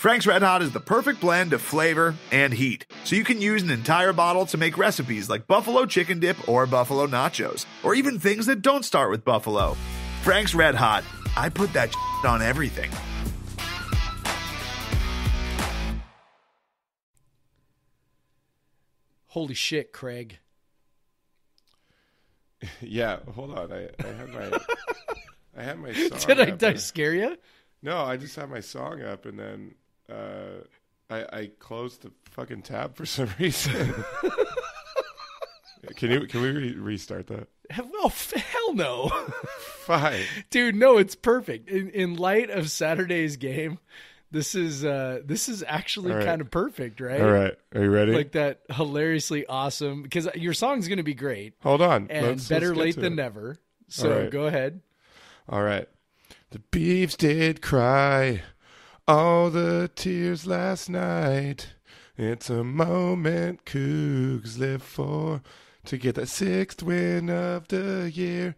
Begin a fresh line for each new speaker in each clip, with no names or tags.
Frank's Red Hot is the perfect blend of flavor and heat, so you can use an entire bottle to make recipes like buffalo chicken dip or buffalo nachos, or even things that don't start with buffalo. Frank's Red Hot, I put that on everything.
Holy shit, Craig.
Yeah, hold on. I had my song
Did I scare you?
No, I just had my song up, and then I closed the fucking tab for some reason. Can we restart that?
Oh, hell no.
Fine.
Dude, no, it's perfect. In light of Saturday's game, this is actually kind of perfect, right?
All right. Are you ready?
Like that hilariously awesome, because your song's going to be great.
Hold on.
And better late than never. So go ahead.
All right. The Beavs did cry all the tears last night. It's a moment Cougs live for, to get that 6th win of the year.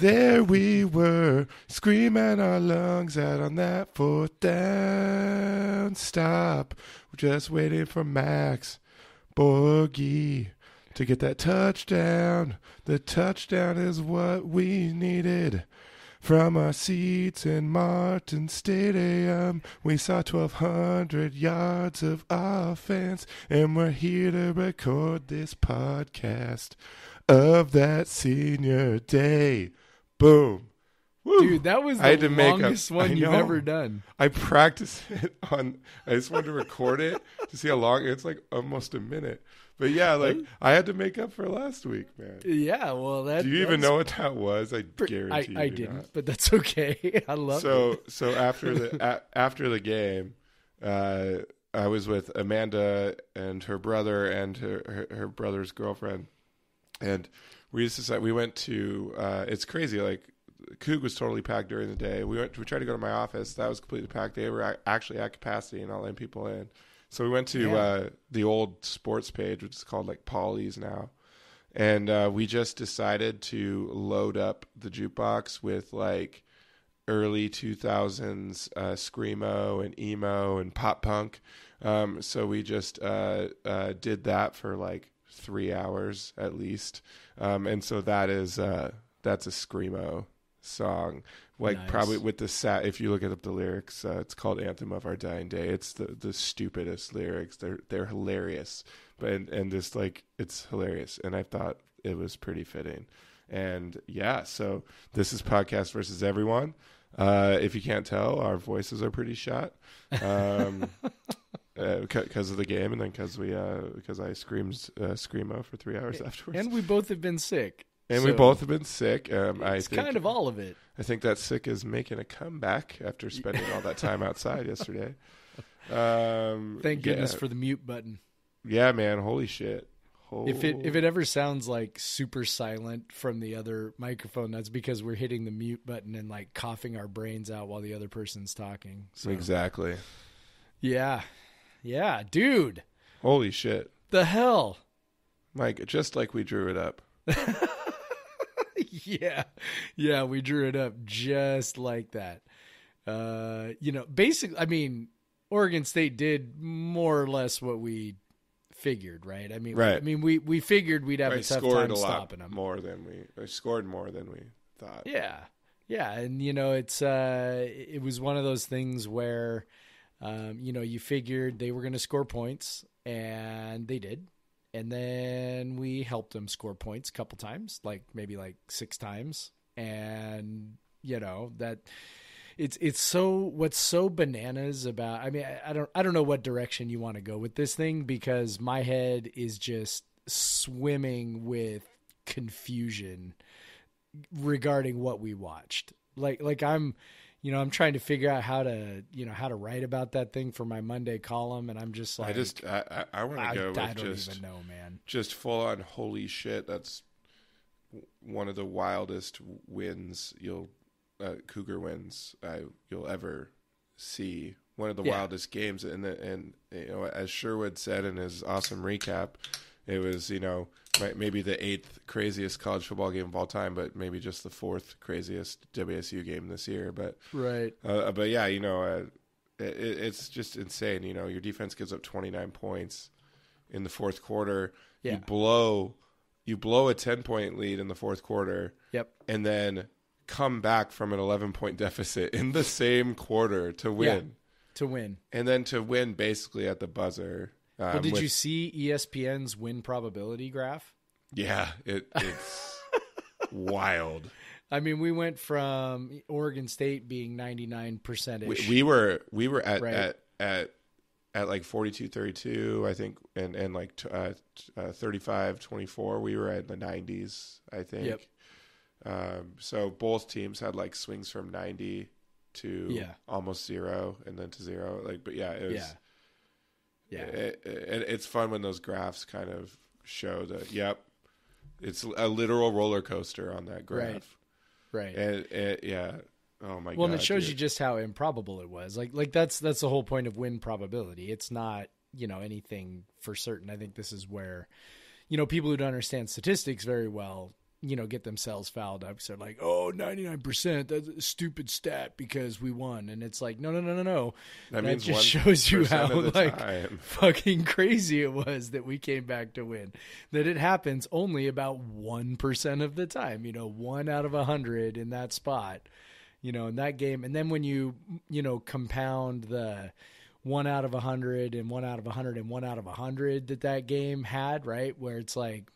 There we were, screaming our lungs out on that 4th down stop. We're just waiting for Max Borghi to get that touchdown. The touchdown is what we needed. From our seats in Martin Stadium, we saw 1,200 yards of offense, and we're here to record this podcast of that senior day. Boom. Woo.
Dude, that was the longest one you've ever done.
I practiced it I just wanted to record it to see how long. It's like almost a minute. But yeah, like I had to make up for last week, man.
Yeah, well,
do you even know what that was? I guarantee you
I didn't, not. But that's okay. I love it.
So after the game, I was with Amanda and her brother and her brother's girlfriend, and we just decided we went to. It's crazy, like. Coug was totally packed during the day. We tried to go to my office. That was completely packed. They were actually at capacity and not letting people in. So we went to the old sports page, which is called like Polly's now. And we just decided to load up the jukebox with like early 2000s screamo and emo and pop punk. So we just did that for like 3 hours at least. And so that's a screamo song, like nice. Probably with the if you look up the lyrics, it's called Anthem of Our Dying Day. It's the stupidest lyrics. They're hilarious, but and just like it's hilarious, and I thought it was pretty fitting. And yeah, so this is Podcast versus Everyone. If you can't tell, our voices are pretty shot because of the game, and then because I screamed screamo for 3 hours afterwards,
and we both have been sick.
And we both have been sick.
It's kind of all of it.
I think that sick is making a comeback after spending all that time outside yesterday.
Thank goodness for the mute button.
Yeah, man. Holy shit.
If it ever sounds like super silent from the other microphone, that's because we're hitting the mute button and like coughing our brains out while the other person's talking. So.
Exactly.
Yeah. Yeah, dude.
Holy shit.
The hell?
Mike, just like we drew it up.
Yeah, we drew it up just like that. Basically, I mean, Oregon State did more or less what we figured, right? I mean,
right.
I mean, we figured we'd have a tough time stopping them.
We scored more than we thought.
Yeah, and it was one of those things where, you figured they were going to score points, and they did. And then we helped them score points a couple times, maybe 6 times. And, that it's so, what's so bananas about, I mean, I don't know what direction you want to go with this thing, because my head is just swimming with confusion regarding what we watched. Like I'm trying to figure out how to write about that thing for my Monday column, and I'm just like,
I want to go with
I don't even know, man.
Just full on holy shit. That's one of the wildest wins Cougar wins you'll ever see. One of the wildest games, and as Sherwood said in his awesome recap, it was maybe the 8th craziest college football game of all time, but maybe just the 4th craziest WSU game this year. But
right.
But yeah, it's just insane. You know, your defense gives up 29 points in the fourth quarter.
Yeah.
You blow a 10-point lead in the fourth quarter.
Yep.
And then come back from an 11-point deficit in the same quarter to win.
Yeah, to win.
And then to win basically at the buzzer.
Well, did you see ESPN's win probability graph?
Yeah, it's wild.
I mean, we went from Oregon State being 99%.
We were at like 42-32, I think, and like 35-24. We were at the 90s, I think.
Yep.
So both teams had like swings from 90 to almost 0 and then to 0. Like, but yeah, it was. Yeah. It's fun when those graphs kind of show that. Yep, it's a literal roller coaster on that graph.
Right.
And yeah. Oh my god.
Well, and it shows you just how improbable it was. Like that's the whole point of win probability. It's not, anything for certain. I think this is where, people who don't understand statistics very well, get themselves fouled up. So like, 99%, that's a stupid stat because we won. And it's like, no. That just shows you how fucking crazy it was that we came back to win. That it happens only about 1% of the time, 1 out of 100 in that spot, in that game. And then when you, compound the 1 out of 100 and 1 out of 100 and 1 out of 100 that game had, right? Where it's like,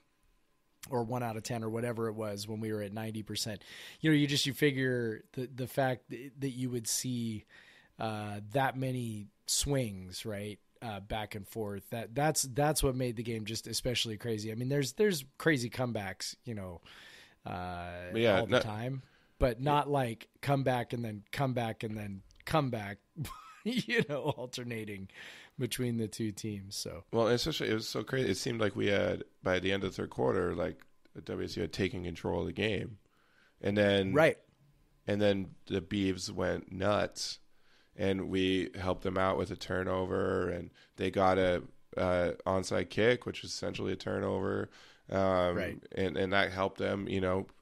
or 1 out of 10 or whatever it was when we were at 90%, you figure the fact that you would see that many swings, right? Back and forth, that's what made the game just especially crazy. I mean, there's crazy comebacks, all the time, but not like come back and then come back and then come back, alternating between the two teams. So
especially it was so crazy. It seemed like we had, by the end of the third quarter, like WSU had taken control of the game, and then the Beavs went nuts, and we helped them out with a turnover, and they got a onside kick, which was essentially a turnover, and that helped them,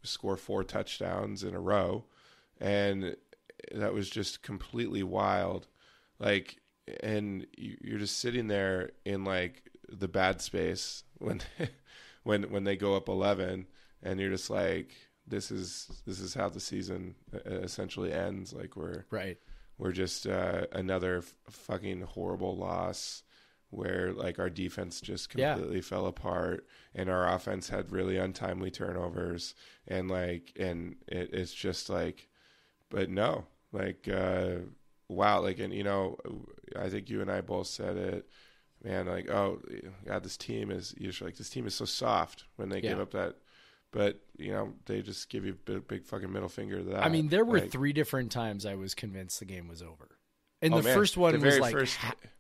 score 4 touchdowns in a row, and that was just completely wild, like. And you're just sitting there in like the bad space when they go up 11, and you're just like, this is how the season essentially ends. Like we're just another fucking horrible loss where like our defense just completely fell apart, and our offense had really untimely turnovers, and it's just like, but no, like. Wow, like, and I think you and I both said it, man. Like, oh God, this team is so soft when they give up that, but they just give you a big fucking middle finger to that.
I mean, there were 3 different times I was convinced the game was over, and first one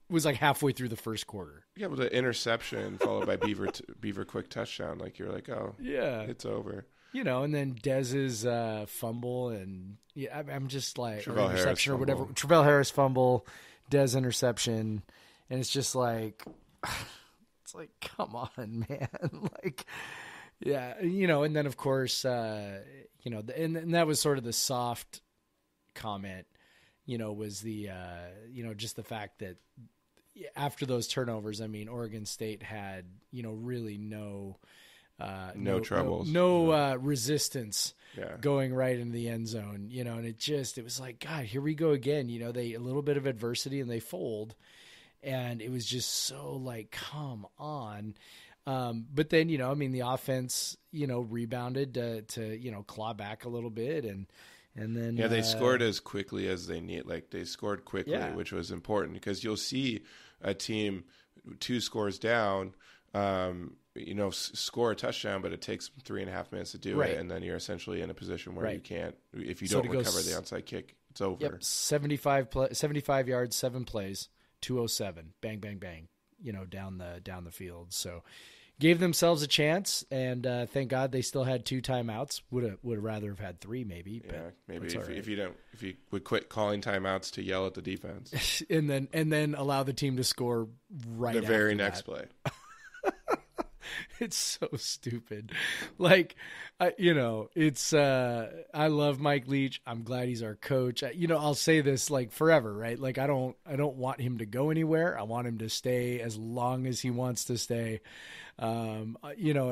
was like halfway through the first quarter.
Yeah, with the interception followed by Beaver quick touchdown. Like you're like, oh yeah, it's over.
And then Dez's fumble, and I'm just like,
Travell
or interception
Harris
or whatever.
fumble.
Travell Harris fumble, Dez interception, and it's just like, it's like, come on, man, like, yeah, and then of course, and that was sort of the soft comment, was the, just the fact that after those turnovers, I mean, Oregon State had, really no
troubles,
no resistance going right into the end zone, and it was like, God, here we go again. They a little bit of adversity and they fold, and it was just so like, come on. But then, the offense, rebounded to claw back a little bit, and then
they scored as quickly as they need. Like they scored quickly, which was important, because you'll see a team 2 scores down, score a touchdown, but it takes 3.5 minutes to do it, and then you're essentially in a position where you can't. If you don't recover the onside kick, it's over.
Yep, 75 yards, 7 plays, 207, bang, bang, bang. Down the field. So gave themselves a chance, and thank God they still had 2 timeouts. Would rather have had 3, maybe.
Yeah, maybe if you would quit calling timeouts to yell at the defense,
and then allow the team to score right
the very
after
next play.
It's so stupid. Like, it's, I love Mike Leach. I'm glad he's our coach. I'll say this like forever, right? Like, I don't want him to go anywhere. I want him to stay as long as he wants to stay. And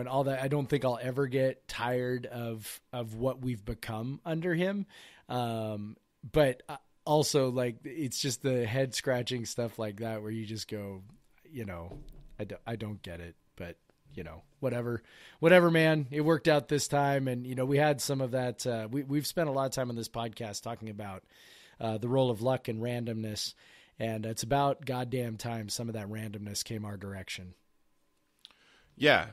all that. I don't think I'll ever get tired of what we've become under him. But also, like, it's just the head scratching stuff like that where you just go, I don't get it, but whatever, man, it worked out this time. And, we had some of that. We've spent a lot of time on this podcast talking about the role of luck and randomness. And it's about goddamn time some of that randomness came our direction.
Yeah.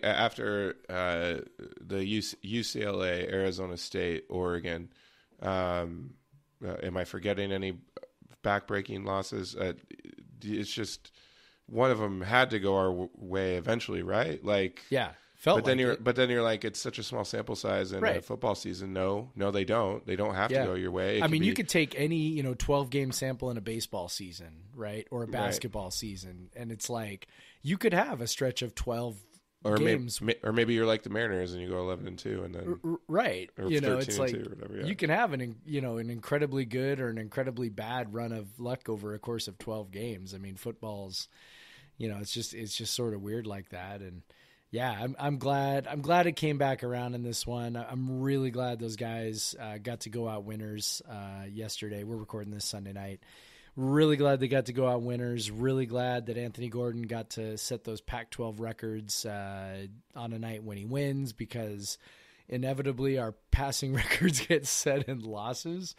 After the UCLA, Arizona State, Oregon, am I forgetting any backbreaking losses? It's just one of them had to go our way eventually, right? Like,
yeah,
but then you're like, it's such a small sample size in a football season. No, they don't. They don't have to go your way.
You could take any 12 game sample in a baseball season, right, or a basketball season, and it's like you could have a stretch of 12 games,
maybe you're like the Mariners and you go 11-2, and then
right,
or
it's like
or whatever,
you can have an incredibly good or an incredibly bad run of luck over a course of 12 games. I mean, football's, it's just sort of weird like that. And yeah, I'm glad it came back around in this one. I'm really glad those guys got to go out winners yesterday. We're recording this Sunday night. Really glad they got to go out winners. Really glad that Anthony Gordon got to set those Pac-12 records on a night when he wins, because inevitably our passing records get set in losses.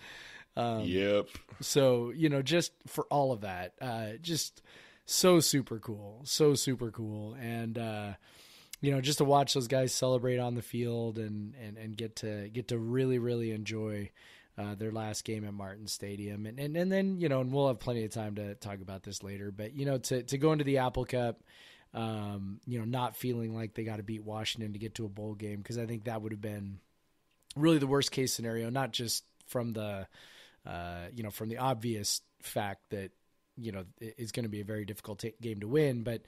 Yep.
So, just for all of that, just so super cool. And, just to watch those guys celebrate on the field and get to really, really enjoy their last game at Martin Stadium. And then, and we'll have plenty of time to talk about this later, but, to go into the Apple Cup, not feeling like they got to beat Washington to get to a bowl game, because I think that would have been really the worst case scenario, not just from the, from the obvious fact that, it's going to be a very difficult game to win, but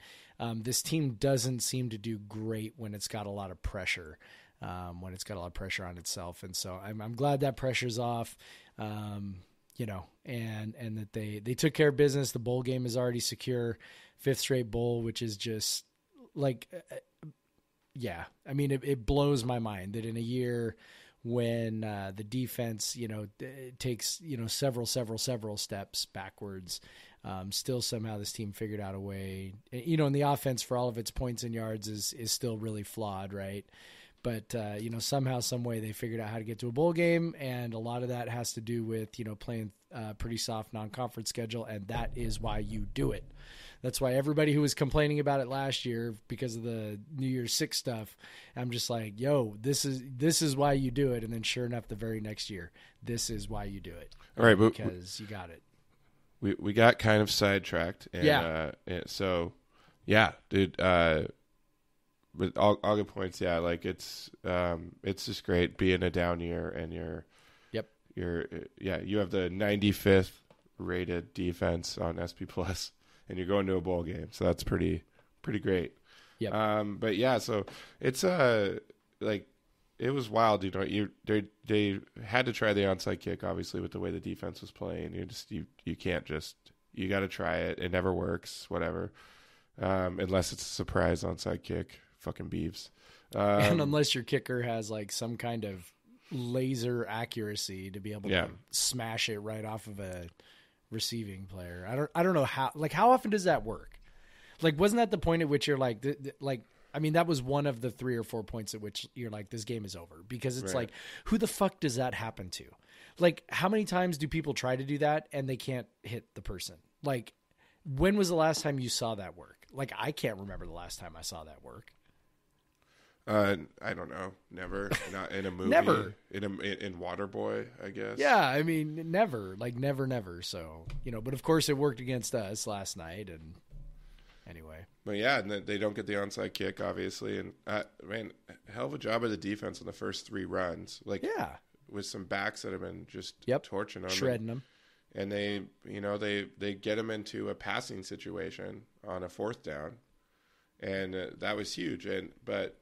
this team doesn't seem to do great when it's got a lot of pressure. When it's got a lot of pressure on itself. And so I'm glad that pressure's off, and that they took care of business. The bowl game is already secure, 5th straight bowl, which is just like, it blows my mind that in a year when the defense, takes, several steps backwards, still somehow this team figured out a way, and the offense for all of its points and yards is still really flawed. Right. But, somehow, some way they figured out how to get to a bowl game. And a lot of that has to do with, playing pretty soft non-conference schedule. And that is why you do it. That's why everybody who was complaining about it last year because of the New Year's Six stuff, I'm just like, yo, this is why you do it. And then sure enough, the very next year, this is why you do it.
All right.
Because you got it.
We got kind of sidetracked. And, so, yeah, dude, but all good points, yeah. Like it's just great being a down year, and you have the 95th rated defense on SP Plus, and you're going to a bowl game, so that's pretty great.
Yep.
But yeah, so it's like it was wild, they had to try the onside kick, obviously, with the way the defense was playing. You can't just, you got to try it. It never works, whatever, unless it's a surprise onside kick. Fucking beeves.
And unless your kicker has like some kind of laser accuracy to be able to smash it right off of a receiving player. I don't know how often does that work? Like, wasn't that the point at which you're like, that was one of the 3 or 4 points at which you're like, this game is over, because it's like, who the fuck does that happen to? Like, how many times do people try to do that and they can't hit the person? Like, when was the last time you saw that work? Like, I can't remember the last time I saw that work.
I don't know. Never. Not in a movie.
Never.
In Waterboy, I guess.
Yeah, never. Like, never. So, but of course it worked against us last night, and anyway.
But yeah, and they don't get the onside kick, obviously, and hell of a job of the defense on the first 3 runs. Like, with some backs that have been just torching them,
shredding them,
and they get them into a passing situation on a 4th down. and that was huge. But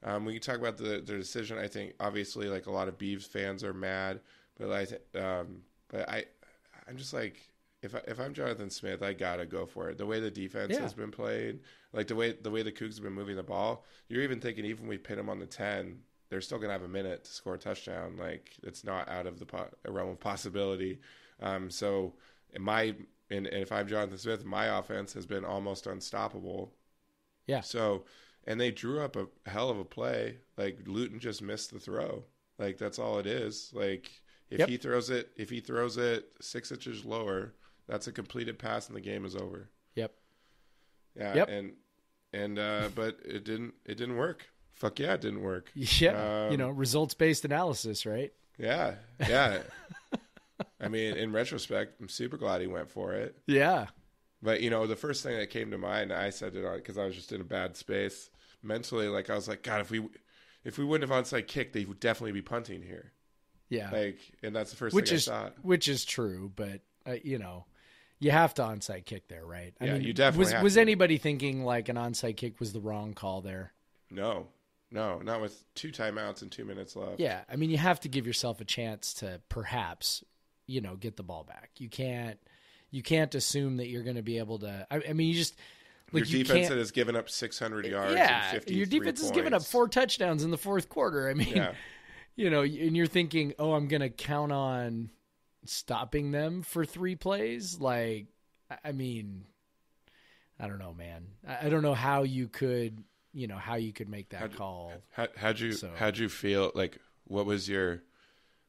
when you talk about the decision, I think obviously like a lot of Beavs fans are mad, but I'm just like, if I'm Jonathan Smith, I gotta go for it. The way the defense has been played, like the way the Cougs have been moving the ball, you're even thinking even we pin them on the 10, they're still gonna have a minute to score a touchdown. Like it's not out of the realm of possibility. So if I'm Jonathan Smith, my offense has been almost unstoppable.
Yeah.
So, and they drew up a hell of a play. Like Luton just missed the throw. Like that's all it is. Like if he throws it 6 inches lower, that's a completed pass and the game is over.
Yep.
Yeah.
Yep.
And but it didn't work. Fuck yeah, it didn't work.
Yeah. Results-based analysis, right?
Yeah. Yeah. I mean, in retrospect, I'm super glad he went for it.
Yeah.
But, the first thing that came to mind, I said it because I was just in a bad space mentally. Like, I was like, God, if we wouldn't have onside kicked, they would definitely be punting here.
Yeah.
Like, and that's the first thing I thought.
Which is true, but, you have to onside kick there, right? I mean,
you definitely have
was
to.
anybody thinking like an onside kick was the wrong call there?
No, not with 2 timeouts and 2 minutes left.
Yeah. I mean, you have to give yourself a chance to perhaps, get the ball back. You can't assume that you're going to be able to. I mean, you just
like your defense that has given up 600 yards.
Yeah,
and 53
your defense has given up 4 touchdowns in the fourth quarter. I mean, and you're thinking, oh, I'm going to count on stopping them for 3 plays. Like, I mean, I don't know, man. I don't know how you could, make that call.
How'd you feel? Like, what was your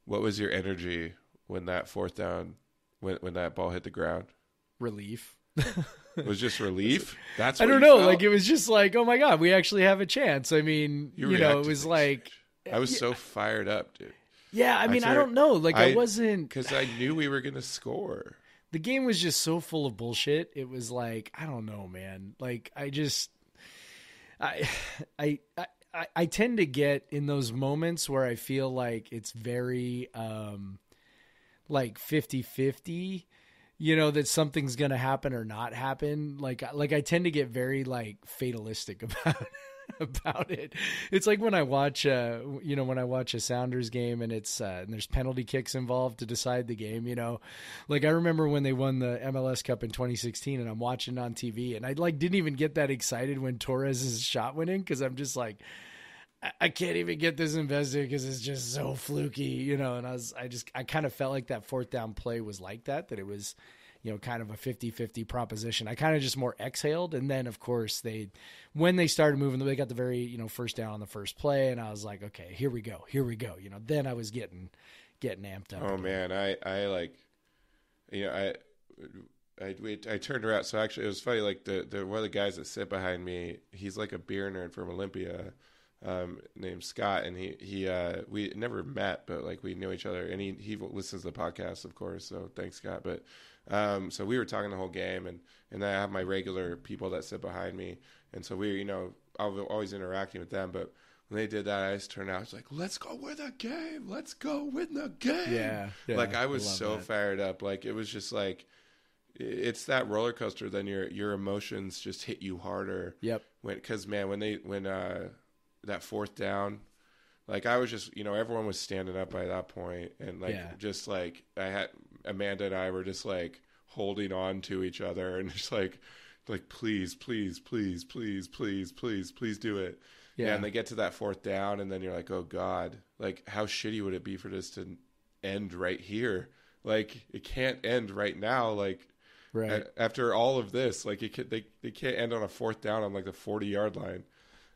energy when that fourth down? When that ball hit the ground?
Relief.
It was just relief? That's
I
what
don't know.
felt?
Like, it was just like, oh my God, we actually have a chance. I mean, it was like.
I was so fired up, dude.
Yeah, I mean, I don't know. Like, I wasn't.
Because I knew we were going to score.
The game was just so full of bullshit. It was like, I don't know, man. Like, I tend to get in those moments where I feel like it's very, like 50-50, that something's going to happen or not happen. Like I tend to get very like fatalistic about it. It's like when I watch, when I watch a Sounders game and it's, and there's penalty kicks involved to decide the game, like I remember when they won the MLS Cup in 2016 and I'm watching on TV and I like didn't even get that excited when Torres's shot went in. Cause I'm just like, I can't even get this invested because it's just so fluky, and I kind of felt like that fourth down play was like that it was, kind of a 50-50 proposition. I kind of just more exhaled. And then of course when they started moving, they got the very, first down on the first play. And I was like, okay, here we go. Then I was getting amped up.
Oh
again.
man. I like, I turned around. So actually it was funny. Like the one of the guys that sit behind me, he's like a beer nerd from Olympia. Named Scott, and he we never met, but like we knew each other, and he listens to the podcast, of course. So thanks, Scott. But so we were talking the whole game, and then I have my regular people that sit behind me, and so we, always interacting with them. But when they did that, I just turned out, I was like, "Let's go win the game! Let's go win the game!"
Yeah.
Like I was so fired up. Like it was just like it's that roller coaster. Then your emotions just hit you harder.
Yep.
Because when that fourth down, like I was just, everyone was standing up by that point, and like just like I had Amanda and I were just like holding on to each other and just like please do it. Yeah. And they get to that fourth down, and then you're like, oh God, like how shitty would it be for this to end right here? Like it can't end right now. Like
right
after all of this, like they can't end on a fourth down on like the 40-yard line.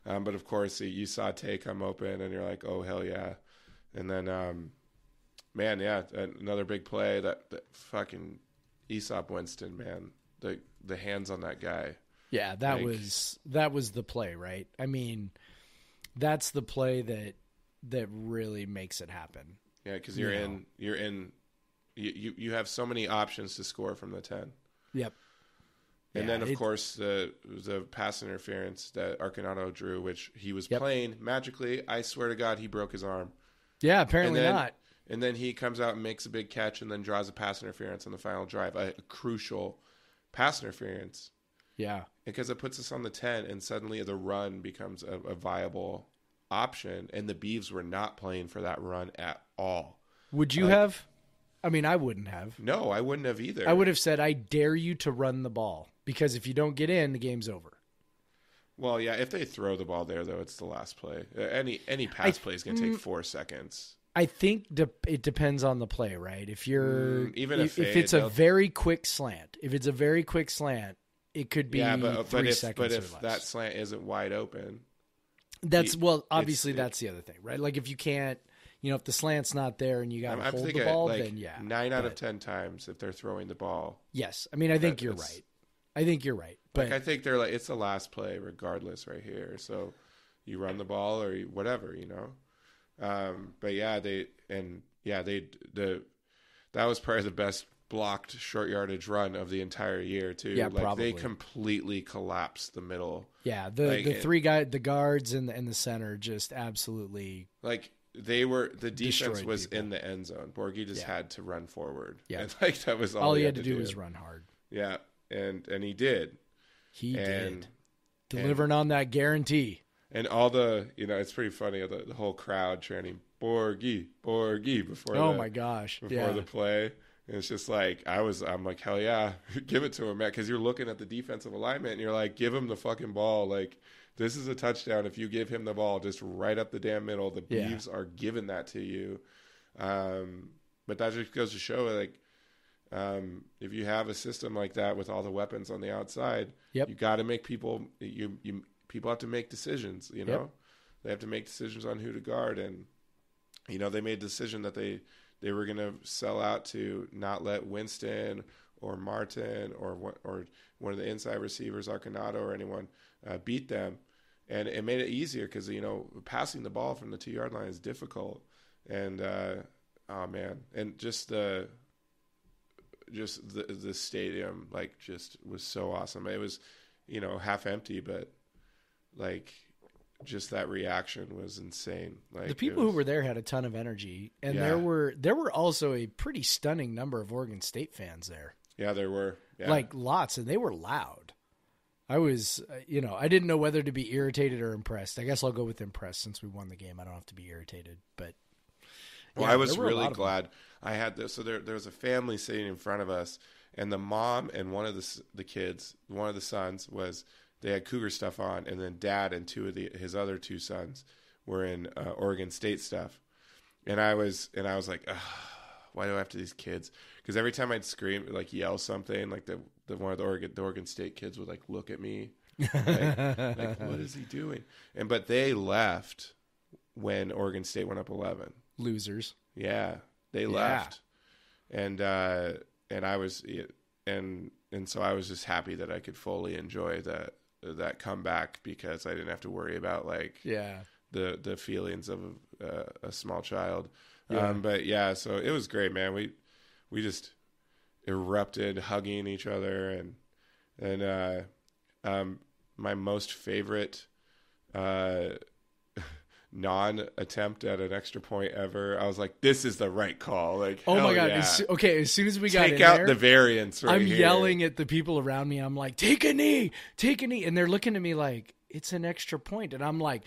But of course, you saw Tay come open, and you're like, "Oh hell yeah!" And then, another big play that fucking Aesop Winston, man, the hands on that guy.
Yeah, that was the play, right? I mean, that's the play that really makes it happen.
Yeah, because you have so many options to score from the 10.
Yep.
And then, of course, the pass interference that Arconato drew, which he was playing magically. I swear to God, he broke his arm.
Yeah, apparently not.
And then he comes out and makes a big catch and then draws a pass interference on the final drive, a crucial pass interference.
Yeah.
Because it puts us on the 10, and suddenly the run becomes a viable option, and the Beavs were not playing for that run at all.
Would you have? I mean, I wouldn't have.
No, I wouldn't have either.
I would have said, I dare you to run the ball, because if you don't get in, the game's over.
Well, yeah, if they throw the ball there, though, it's the last play. Any pass play is going to take 4 seconds.
I think it depends on the play, right? If you're if it's a very quick slant, it could be 3 seconds
but
or
if
less.
that slant isn't wide open,
obviously that's the other thing, right? Like if you can't, if the slant's not there and you got to hold the ball, then yeah.
9 out of 10 times if they're throwing the ball.
Yes, I mean I think you're right. But
I think they're like, it's the last play regardless right here. So you run the ball or whatever, But yeah, that was probably the best blocked short yardage run of the entire year too.
Yeah, probably.
They completely collapsed the middle.
Yeah, the three guys, the guards and the center, just absolutely
the defense was people in the end zone. Borgie just had to run forward.
Yeah,
and that was all
he had to do was run hard.
Yeah, and he did.
He did, delivering on that guarantee.
And all it's pretty funny, the whole crowd chanting Borgie, Borgie before the play. And it's just like, I'm like, hell yeah, give it to him, Matt. Because you're looking at the defensive alignment and you're like, give him the fucking ball. Like, this is a touchdown if you give him the ball just right up the damn middle. The Beavs are giving that to you. But that just goes to show, like, if you have a system like that with all the weapons on the outside, you got to make people people have to make decisions. They have to make decisions on who to guard, and they made a decision that they were going to sell out to not let Winston or Martin or one of the inside receivers, Arcanado or anyone, beat them, and it made it easier because passing the ball from the 2-yard line is difficult, and oh man, and just the stadium just was so awesome. It was half empty, but just that reaction was insane.
The people who were there had a ton of energy, and there were also a pretty stunning number of Oregon State fans there.
Yeah, there were. Yeah.
Lots, and they were loud. I was, I didn't know whether to be irritated or impressed. I guess I'll go with impressed since we won the game. I don't have to be irritated, but
I was really glad I had this. So there was a family sitting in front of us, and the mom and one of the kids, one of the sons they had Cougar stuff on, and then Dad and his other 2 sons were in Oregon State stuff, and I was like, why do I have to these kids? Because every time I'd scream, yell something, one of the Oregon State kids would look at me, like what is he doing? But they left when Oregon State went up 11.
Losers.
Yeah, they left, and I was and so I was just happy that I could fully enjoy that comeback because I didn't have to worry about the feelings of a small child.
Yeah.
So it was great, man. We just erupted, hugging each other, and my most favorite non-attempt at an extra point ever. I was like, this is the right call.
Oh my God. Yeah. As soon as we got
take out the variance right
I'm
here.
yelling at the people around me. I'm like, take a knee. And they're looking at me like, it's an extra point. And I'm like,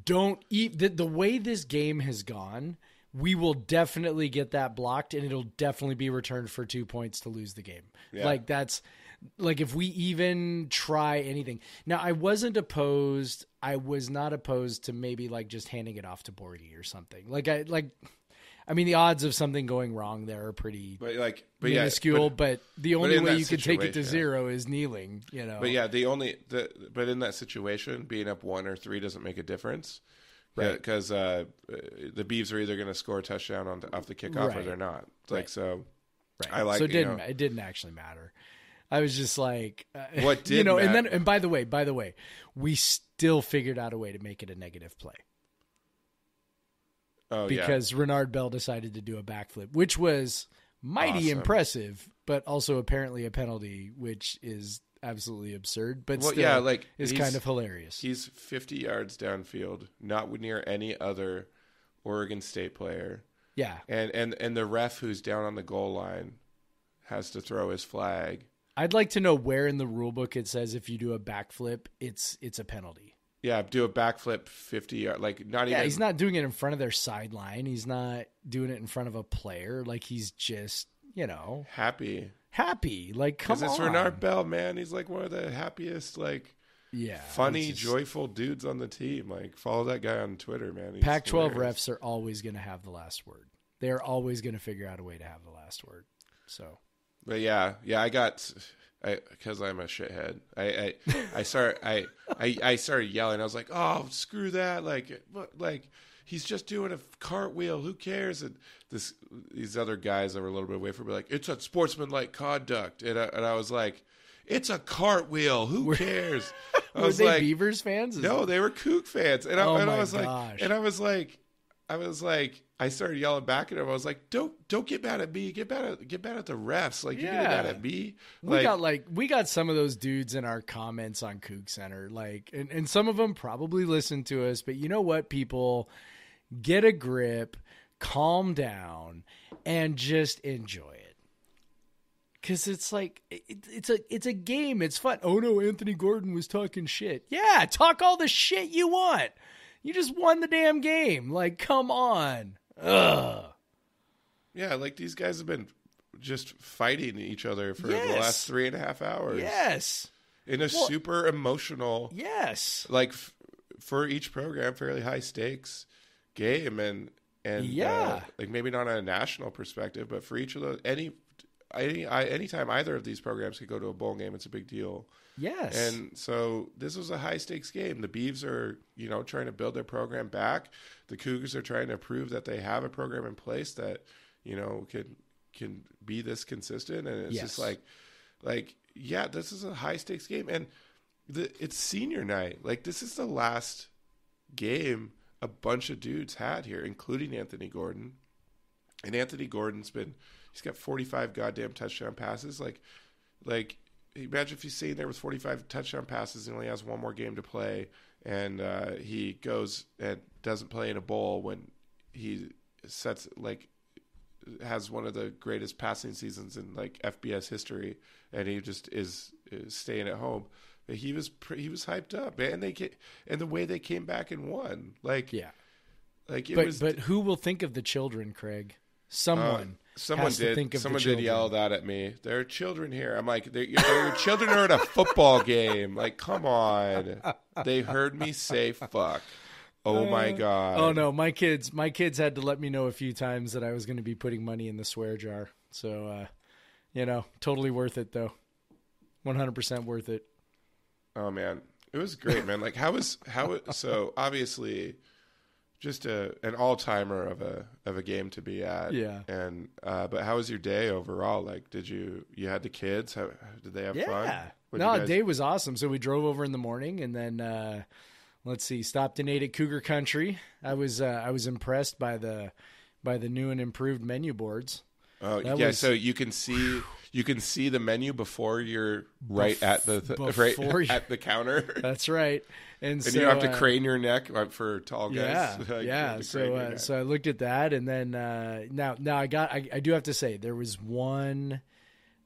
don't eat. The way this game has gone, we will definitely get that blocked, and it'll definitely be returned for 2 points to lose the game. Yeah. That's if we even try anything. Now, I was not opposed to maybe just handing it off to Borgie or something. I mean, the odds of something going wrong there are pretty minuscule, but the only way you could take it to 0 is kneeling,
But yeah, but in that situation, being up 1 or 3 doesn't make a difference. Right. Because the Beavs are either going to score a touchdown off the kickoff or they're not. So
right. So it didn't actually matter. I was just like,
what did matter?
And by the way, we still figured out a way to make it a negative play.
Oh,
because Renard Bell decided to do a backflip, which was mighty impressive, but also apparently a penalty, which is absolutely absurd, but is kind of hilarious.
He's 50 yards downfield, not near any other Oregon State player.
Yeah.
And the ref who's down on the goal line has to throw his flag.
I'd like to know where in the rule book it says if you do a backflip, it's a penalty.
Yeah, do a backflip 50 yard, like not even.
Yeah, he's not doing it in front of their sideline. He's not doing it in front of a player. Like he's just,
happy.
Like, come on.
Because it's Renard Bell, man. He's like one of the happiest, like, funny, joyful dudes on the team. Like, follow that guy on Twitter, man. He's
Pac-12
hilarious.
refs are always going to have the last word. They're always going to figure out a way to have the last word. So,
but because I'm a shithead, I started yelling. I was like, "Oh, screw that! Like he's just doing a cartwheel. Who cares?" And these other guys that were a little bit away from me, like, "It's a sportsmanlike conduct," and I was like, "It's a cartwheel. Who cares?"
Were they Beavers fans?
No, they were Coug fans, and I was like, I started yelling back at him. I was like, "Don't get mad at me. Get mad at the refs. Like, you're getting mad at me."
We got some of those dudes in our comments on Coug Center, like, and some of them probably listen to us. But you know what, people, get a grip, calm down, and just enjoy it. Because it's like it's a game. It's fun. Oh no, Anthony Gordon was talking shit. Yeah, talk all the shit you want. You just won the damn game. Like, come on. Ugh.
Yeah, like these guys have been just fighting each other for the last 3.5 hours.
Yes.
In a super emotional.
Yes.
Like for each program, fairly high stakes game, and like maybe not on a national perspective, but for each of those, anytime either of these programs could go to a bowl game, it's a big deal.
Yes.
And so this was a high stakes game. The Beavs are, trying to build their program back. The Cougars are trying to prove that they have a program in place that, can be this consistent. And it's just like, this is a high stakes game. And it's senior night. Like, this is the last game a bunch of dudes had here, including Anthony Gordon. And Anthony Gordon's he's got 45 goddamn touchdown passes. Like, imagine if he's sitting there with 45 touchdown passes and only has one more game to play, and he goes and doesn't play in a bowl when he has one of the greatest passing seasons in like FBS history, and he just is staying at home. He was hyped up, man. And the way they came back and won, but
who will think of the children, Craig? Someone
did yell that at me. There are children here. I'm like, your children are at a football game. Like, come on. They heard me say fuck. Oh my God.
Oh no, my kids had to let me know a few times that I was going to be putting money in the swear jar. So, totally worth it though. 100% worth it.
Oh man, it was great, man. Like, so obviously, just an all-timer of a game to be at.
Yeah.
And but how was your day overall? Like, you had the kids? Did they have fun?
Yeah. No, the day was awesome. So we drove over in the morning, and then stopped and ate at Cougar Country. I was impressed by the new and improved menu boards.
Oh yeah, so you can see the menu before you're at the counter.
That's right, and so,
you don't have to crane your neck for tall guys.
Yeah. So I looked at that, and then now I do have to say there was one.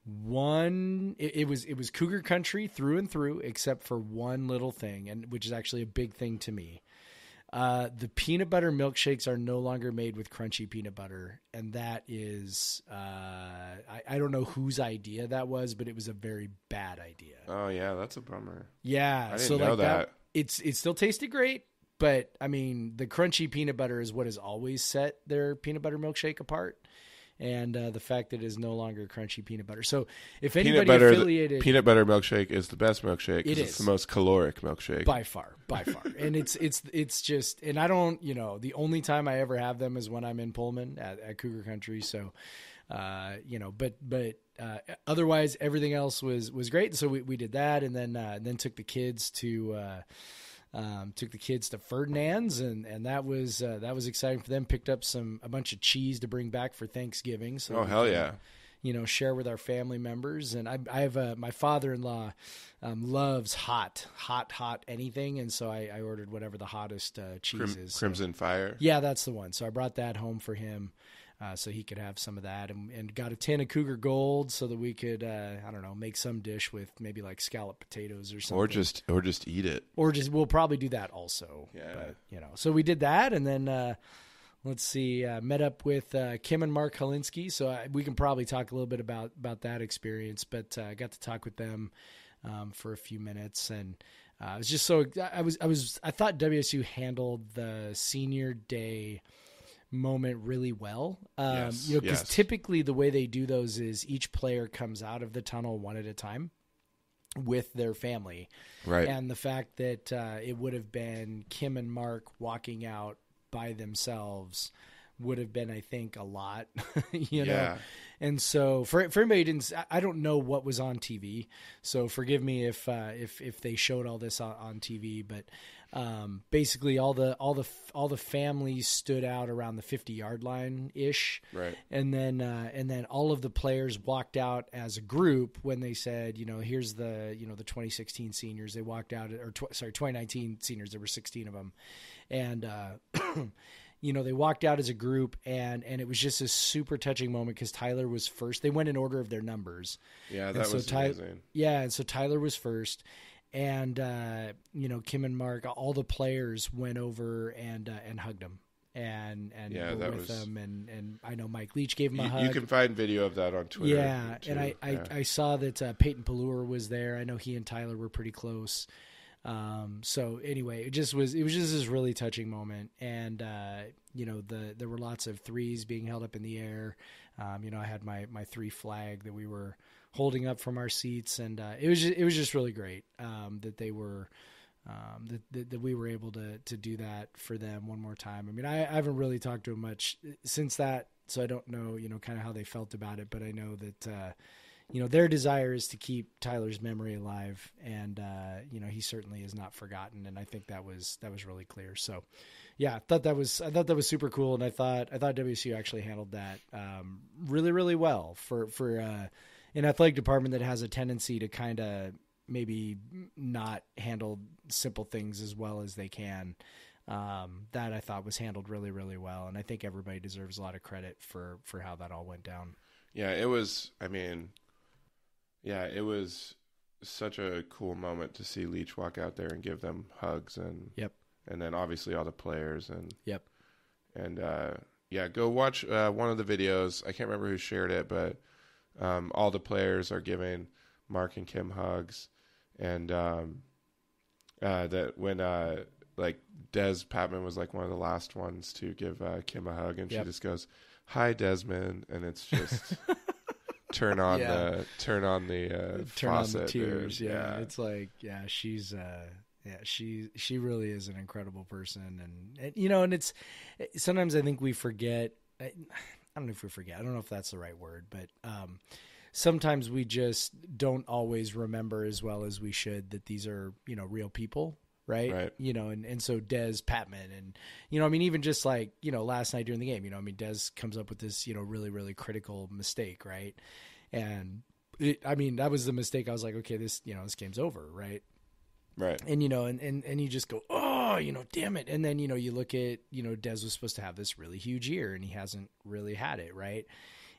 It was Cougar Country through and through, except for one little thing, and which is actually a big thing to me. The peanut butter milkshakes are no longer made with crunchy peanut butter, and that is I don't know whose idea that was, but it was a very bad idea.
Oh yeah, that's a bummer.
Yeah,
I didn't know that.
It still tasted great, but I mean the crunchy peanut butter is what has always set their peanut butter milkshake apart. And the fact that it is no longer crunchy peanut butter. So if anybody affiliated...
Peanut butter milkshake is the best milkshake. It's the most caloric milkshake.
By far. And it's just... And I don't... the only time I ever have them is when I'm in Pullman at Cougar Country. So, but otherwise everything else was great. So we did that, and then took the kids to... Ferdinand's, and that was exciting for them. Picked up a bunch of cheese to bring back for Thanksgiving. So
hell yeah.
Share with our family members. And I have my father-in-law loves hot anything, and so I ordered whatever the hottest cheese is.
Crimson Fire.
Yeah, that's the one. So I brought that home for him. so he could have some of that, and got a tin of Cougar Gold so that we could, make some dish with maybe like scalloped potatoes or something.
Or just eat it.
We'll probably do that also.
Yeah.
But, so we did that, and then, let's see, met up with Kim and Mark Holinsky. So we can probably talk a little bit about that experience, but I got to talk with them for a few minutes, and I was just I thought WSU handled the senior day moment really well. Because typically the way they do those is each player comes out of the tunnel one at a time with their family.
Right.
And the fact that it would have been Kim and Mark walking out by themselves would have been, I think, a lot, know? And so for anybody who didn't, I don't know what was on TV, so forgive me if they showed all this on TV, but basically all the families stood out around the 50-yard line ish.
Right.
And then all of the players walked out as a group when they said, here's the 2016 seniors. They walked out, 2019 seniors. There were 16 of them. And, they walked out as a group, and it was just a super touching moment because Tyler was first. They went in order of their numbers.
Yeah, that was amazing.
Yeah, and so Tyler was first, and Kim and Mark, all the players went over and hugged him, and were with them, and I know Mike Leach gave him a hug.
You can find video of that on Twitter.
Yeah, too. And I saw that Peyton Pallure was there. I know he and Tyler were pretty close. So anyway, it was just this really touching moment. And, there were lots of threes being held up in the air. I had my 3 flag that we were holding up from our seats, and, it was just really great, that they were, that we were able to do that for them one more time. I mean, I haven't really talked to them much since that, so I don't know, kind of how they felt about it, but I know that, their desire is to keep Tyler's memory alive, and he certainly is not forgotten. And I think that was really clear. So, yeah, I thought that was super cool, and I thought WSU actually handled that really, really well for an athletic department that has a tendency to kind of maybe not handle simple things as well as they can. That I thought was handled really, really well, and I think everybody deserves a lot of credit for how that all went down.
Yeah, it was. I mean. Yeah, it was such a cool moment to see Leach walk out there and give them hugs, and and then obviously all the players, and go watch one of the videos. I can't remember who shared it, but all the players are giving Mark and Kim hugs, and that when Des Patman was like one of the last ones to give Kim a hug, and she just goes, "Hi, Desmond," and it's just. Turn on the faucet,
tears.
Dude.
Yeah, it's like she's she really is an incredible person, and and it's sometimes I think we forget. I don't know if we forget. I don't know if that's the right word, but sometimes we just don't always remember as well as we should that these are real people. Right. And so Des Patman, and, even just like, last night during the game, Des comes up with this, really, really critical mistake. Right. And that was the mistake. I was like, okay, this game's over. Right.
Right.
And, and you just go, oh, damn it. And then, you look at, Des was supposed to have this really huge year, and he hasn't really had it. Right.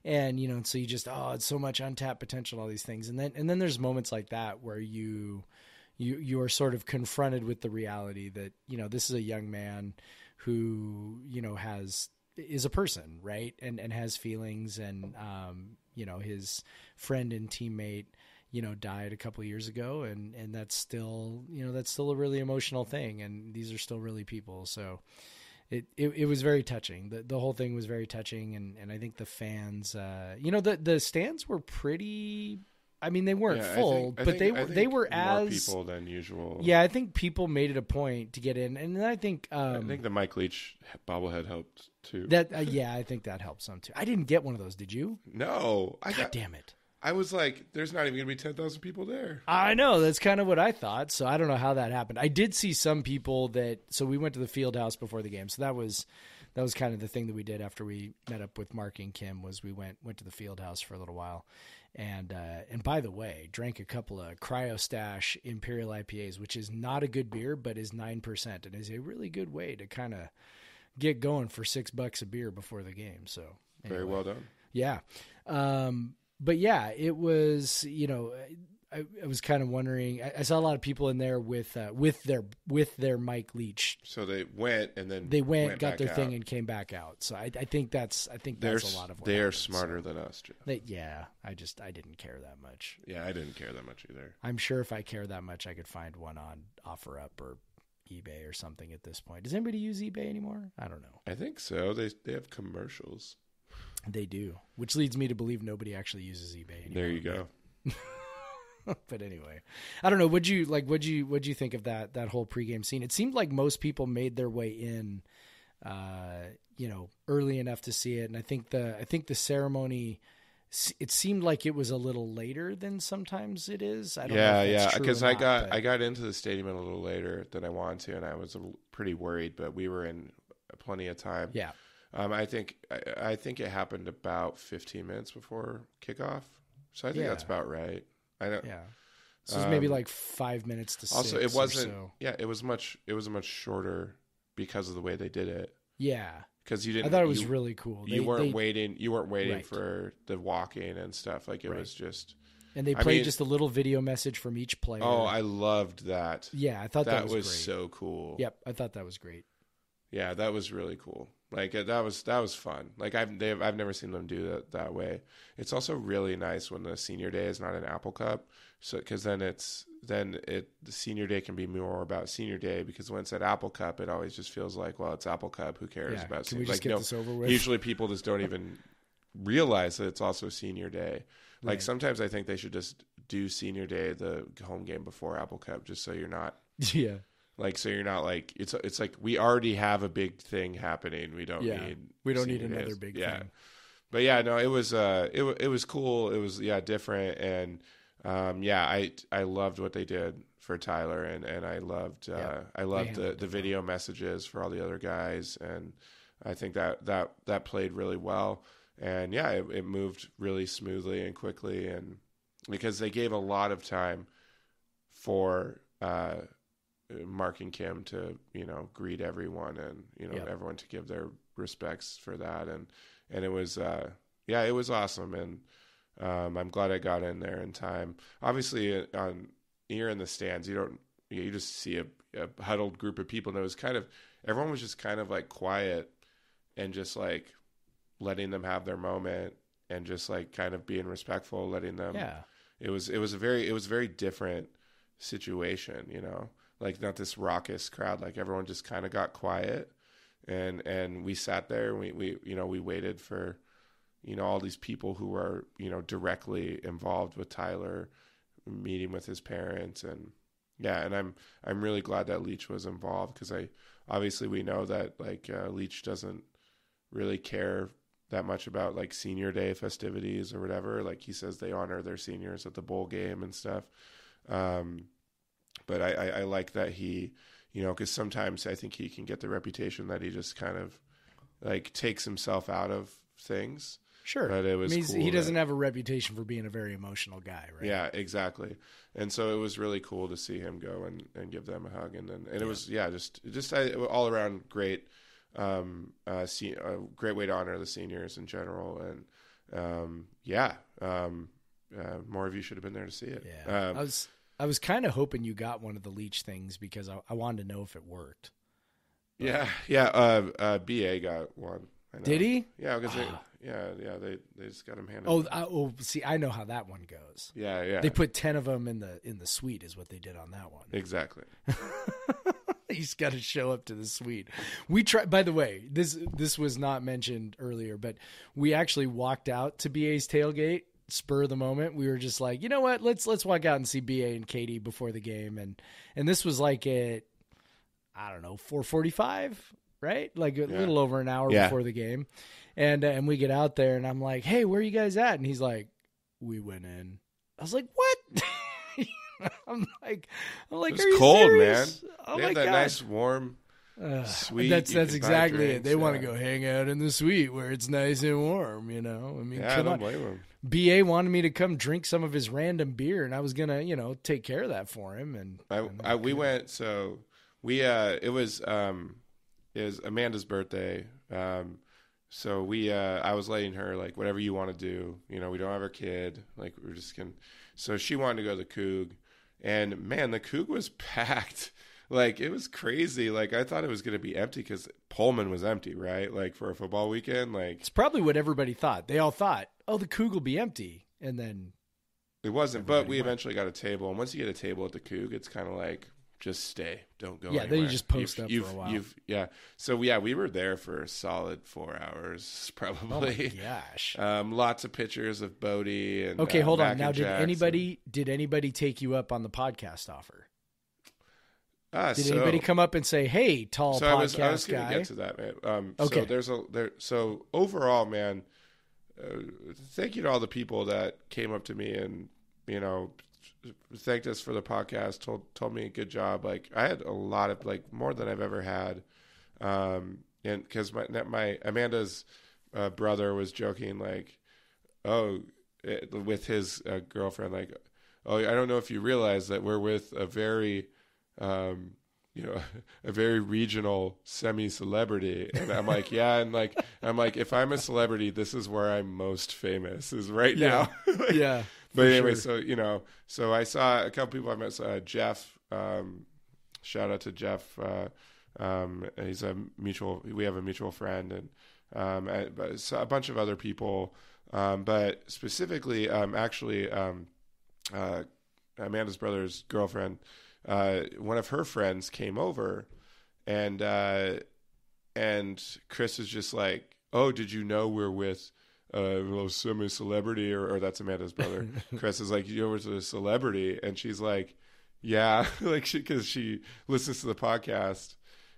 And, and so you just, it's so much untapped potential, all these things. And then there's moments like that where you are sort of confronted with the reality that, this is a young man who, is a person, right. And has feelings, and, his friend and teammate, died a couple of years ago, and that's still a really emotional thing. And these are still really people. So it was very touching. The whole thing was very touching. And I think the fans, the stands were pretty, they weren't full, but they were
more
as
people than usual.
Yeah, I think people made it a point to get in, and then I think
the Mike Leach bobblehead helped too.
That I think that helped some too. I didn't get one of those. Did you?
No,
God damn it!
I was like, there's not even going to be 10,000 people there.
I know, that's kind of what I thought. So I don't know how that happened. I did see some people so we went to the field house before the game. So that was kind of the thing that we did after we met up with Mark and Kim, was we went to the field house for a little while. And by the way, drank a couple of CryoStash Imperial IPAs, which is not a good beer, but is 9% and is a really good way to kind of get going for $6 a beer before the game. So
Very well done.
Yeah. But yeah, it was, I was kind of wondering. I saw a lot of people in there with their Mike Leach.
So they went and then
got their thing and came back out. So I think that's a lot of what
they are
happened.
smarter than us, Jeff.
I didn't care that much.
Yeah, I didn't care that much either.
I'm sure if I care that much, I could find one on OfferUp or eBay or something at this point. Does anybody use eBay anymore? I don't know.
I think so. They have commercials.
They do, which leads me to believe nobody actually uses eBay anymore.
There you go.
But anyway, I don't know. What'd you think of that whole pregame scene? It seemed like most people made their way in, early enough to see it. And I think the ceremony, it seemed like it was a little later than sometimes it is. I don't know if that's true
because
or not,
I got into the stadium a little later than I wanted to, and I was pretty worried, but we were in plenty of time.
Yeah.
I think it happened about 15 minutes before kickoff, so I think that's about right. I don't.
Yeah. So it was maybe like 5 minutes to 6.
Also, it wasn't. Yeah, it was much much shorter because of the way they did it.
Yeah.
Because you didn't.
I thought it was really cool.
You weren't waiting. You weren't waiting
right.
for the walking and stuff. Like it was just.
And they played just a little video message from each player.
Oh, I loved that.
Yeah, I thought that was great.
So cool.
Yep, I thought that was great.
Yeah, that was really cool. Like that was fun. Like I've never seen them do that way. It's also really nice when the senior day is not an Apple Cup, so because then the senior day can be more about senior day, because when it's at Apple Cup, it always just feels like, well, it's Apple Cup. Who cares about?
Can we just get this over with?
Usually people just don't even realize that it's also senior day. Like sometimes I think they should just do senior day, the home game, before Apple Cup, just so you're not.
Yeah.
Like, so you're not like, it's like we already have a big thing happening. We don't need
another big thing.
But yeah, no, it was cool. It was different, and I loved what they did for Tyler, and I loved the video messages for all the other guys, and I think that played really well, and it moved really smoothly and quickly, and because they gave a lot of time for Mark and Kim to greet everyone, and everyone to give their respects for that, and it was it was awesome, and I'm glad I got in there in time. Obviously, you're in the stands, you just see a huddled group of people, and it was everyone was just kind of like quiet and just like letting them have their moment, and just like kind of being respectful, letting them. Yeah. It was a very different situation, like not this raucous crowd. Like everyone just kind of got quiet, and we sat there, and we waited for, all these people who are, directly involved with Tyler, meeting with his parents, and I'm really glad that Leach was involved, because obviously we know that like Leach doesn't really care that much about like senior day festivities or whatever. Like he says they honor their seniors at the bowl game and stuff. But I like that he, because sometimes I think he can get the reputation that he just kind of like takes himself out of things.
Sure.
But it was cool.
He doesn't have a reputation for being a very emotional guy, right?
Yeah, exactly. And so it was really cool to see him go and give them a hug. And it was, just all around great, great way to honor the seniors in general. And more of you should have been there to see it.
Yeah. I was kind of hoping you got one of the Leach things, because I wanted to know if it worked.
But... BA got one.
Did he?
Yeah, because they just got him handed.
See, I know how that one goes.
Yeah.
They put 10 of them in the suite, is what they did on that one.
Exactly.
You just got to show up to the suite. We try. By the way, this was not mentioned earlier, but we actually walked out to BA's tailgate. Spur of the moment, we were just like, you know what, let's walk out and see BA and Katie before the game, and this was like at 4:45, right? Like a little over an hour before the game, and we get out there, and I'm like, hey, where are you guys at? And he's like, we went in. I was like, what? I'm like,
it's
are you
cold,
serious?
man.
Oh
they
my
have that
God.
nice warm suite.
That's exactly it. They want to go hang out in the suite where it's nice and warm, I mean,
I don't blame them.
BA wanted me to come drink some of his random beer, and I was gonna, take care of that for him. And
we went. So we it was Amanda's birthday. so I was letting her, like, whatever you want to do, we don't have our kid, like, we're just gonna. So she wanted to go to the Coug, and man, the Coug was packed. Like, it was crazy. Like, I thought it was going to be empty because Pullman was empty, right? Like, for a football weekend, like,
it's probably what everybody thought. They all thought, oh, the Coug will be empty, and then
it wasn't. But we eventually got a table, and once you get a table at the Coug, it's kind of like, just stay, don't go anywhere.
Then you just post up for a while.
So we were there for a solid 4 hours, probably.
Oh my gosh.
Lots of pictures of Bodie and
okay, hold on.
Mac
Now,
and
did
Jackson.
anybody take you up on the podcast offer? Did
So,
anybody come up and say, "Hey, tall
so
podcast
I was going
guy"?
to get to that, man.
Okay.
So overall, man, thank you to all the people that came up to me and thanked us for the podcast. Told me a good job. Like, I had a lot of, like, more than I've ever had. And because my Amanda's brother was joking, like, with his girlfriend, like, oh, I don't know if you realize that we're with a very a very regional semi-celebrity. And I'm like, yeah. And like, I'm like, if I'm a celebrity, this is where I'm most famous, is right now. Like,
yeah.
But anyway,
sure.
so I saw a couple people. I met Jeff. Shout out to Jeff. He's we have a mutual friend, and a bunch of other people. But specifically, Amanda's brother's girlfriend, one of her friends came over, and Chris was just like, "Oh, did you know we're with a little semi-celebrity?" Or that's Amanda's brother. Chris is like, "You know, we're a celebrity," and she's like, "Yeah," like, because she listens to the podcast,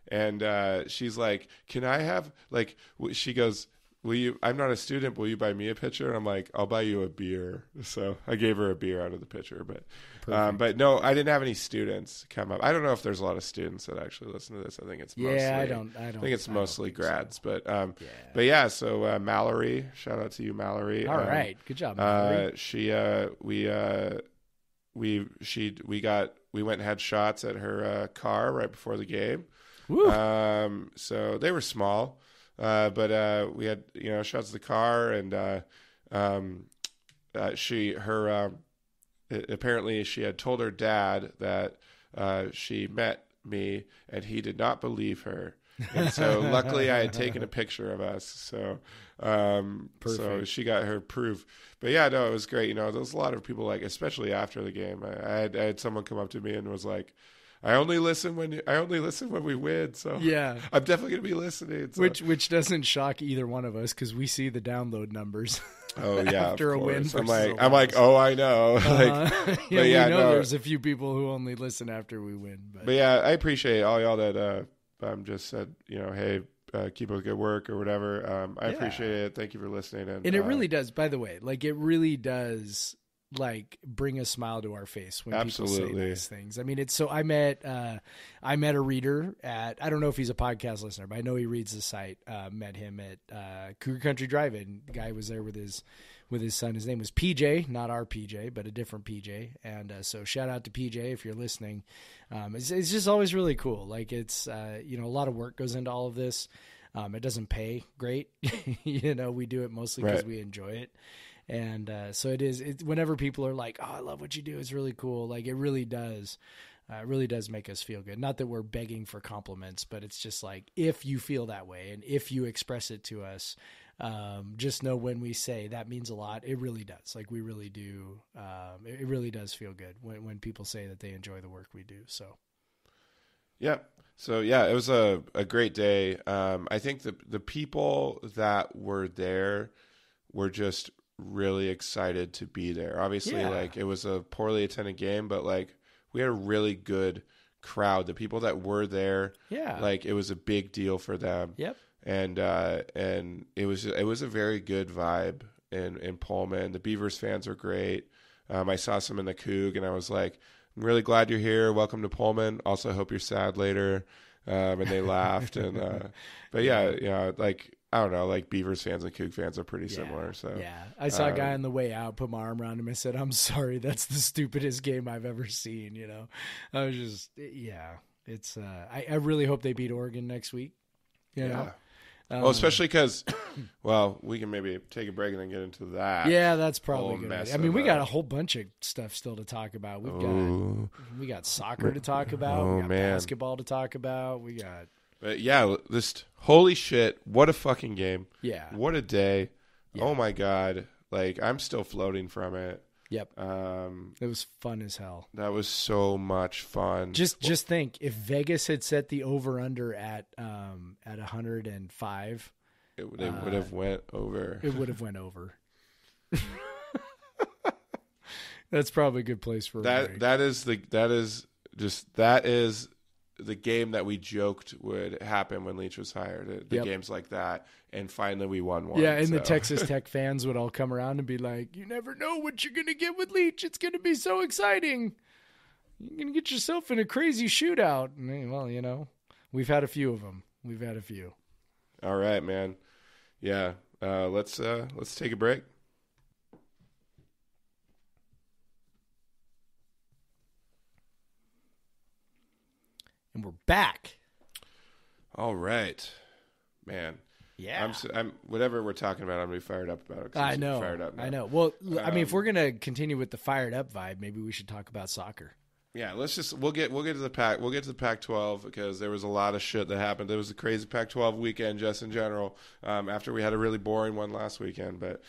and she's like, "Can I have, like?" She goes, "Will you? I'm not a student. Will you buy me a pitcher?" And I'm like, "I'll buy you a beer." So I gave her a beer out of the pitcher, but no, I didn't have any students come up. I don't know if there's a lot of students that actually listen to this. I think it's mostly,
I don't
think it's mostly grads,
so.
but yeah. So Mallory, shout out to you, Mallory.
All right, good job, Mallory.
We went and had shots at her car right before the game.
Woo.
So they were small. But we had, shots of the car, and apparently she had told her dad that she met me, and he did not believe her. And so luckily I had taken a picture of us. So so she got her proof. But yeah, no, it was great. There was a lot of people, like, especially after the game. I had someone come up to me and was like, I only listen when we win. So
yeah,
I'm definitely going to be listening. So.
Which doesn't shock either one of us, because we see the download numbers.
Oh yeah,
after a win.
I'm like, oh, I know.
We know there's a few people who only listen after we win. But
yeah, I appreciate all y'all that just said, hey, keep up the good work or whatever. I appreciate it. Thank you for listening. And
it really does. By the way, like, it really does, like, bring a smile to our face when people say these things. I mean, it's so. I met a reader at, I don't know if he's a podcast listener, but I know he reads the site. Met him at Cougar Country Drive-In. The guy was there with his son. His name was PJ, not our PJ, but a different PJ. And so shout out to PJ if you're listening. It's just always really cool. Like, it's a lot of work goes into all of this. It doesn't pay great. We do it mostly because we enjoy it. And so it's whenever people are like, "Oh, I love what you do. It's really cool." Like, it really does make us feel good. Not that we're begging for compliments, but it's just like, if you feel that way and if you express it to us, just know when we say that means a lot, it really does. Like, we really do. It really does feel good when people say that they enjoy the work we do. So,
yeah. So yeah, it was a great day. I think the people that were there were just really excited to be there. Obviously, like, it was a poorly attended game, but, like, we had a really good crowd. The people that were there, like, it was a big deal for them.
Yep.
And it was a very good vibe in Pullman. The Beavers fans are great. I saw some in the Coug, and I was like, I'm really glad you're here. Welcome to Pullman. Also, hope you're sad later. And they laughed. And but yeah, like, I don't know, like, Beavers fans and Coug fans are pretty similar. So
yeah, I saw a guy on the way out, put my arm around him and said, "I'm sorry, that's the stupidest game I've ever seen." I was just, it's I really hope they beat Oregon next week. You know,
Well, especially because, well, we can maybe take a break and then get into that.
Yeah, that's probably good.
mess
I mean,
of
we got a whole bunch of stuff still to talk about. We got soccer to talk about. We got basketball to talk about. We got.
But yeah, this holy shit! What a fucking game!
Yeah.
What a day!
Yeah.
Oh my god! Like I'm still floating from it.
Yep. It was fun as hell.
That was so much fun.
Just think, if Vegas had set the over under at 105,
it would have went over.
It would have went over. That's probably a good place for a break.
That is the game that we joked would happen when Leach was hired. The games like that, and finally we won one.
Yeah, and the Texas Tech fans would all come around and be like, "You never know what you're gonna get with Leach. It's gonna be so exciting. You're gonna get yourself in a crazy shootout." Well, we've had a few of them. We've had a few.
All right, man. Yeah, let's take a break.
And we're back.
All right, man.
Yeah.
I'm whatever we're talking about, I'm gonna be fired up about it.
I know.
Fired up now.
I know. Well, I mean, if we're gonna continue with the fired up vibe, maybe we should talk about soccer.
Yeah, we'll get to the Pac-12 because there was a lot of shit that happened. There was a crazy Pac-12 weekend just in general. After we had a really boring one last weekend, but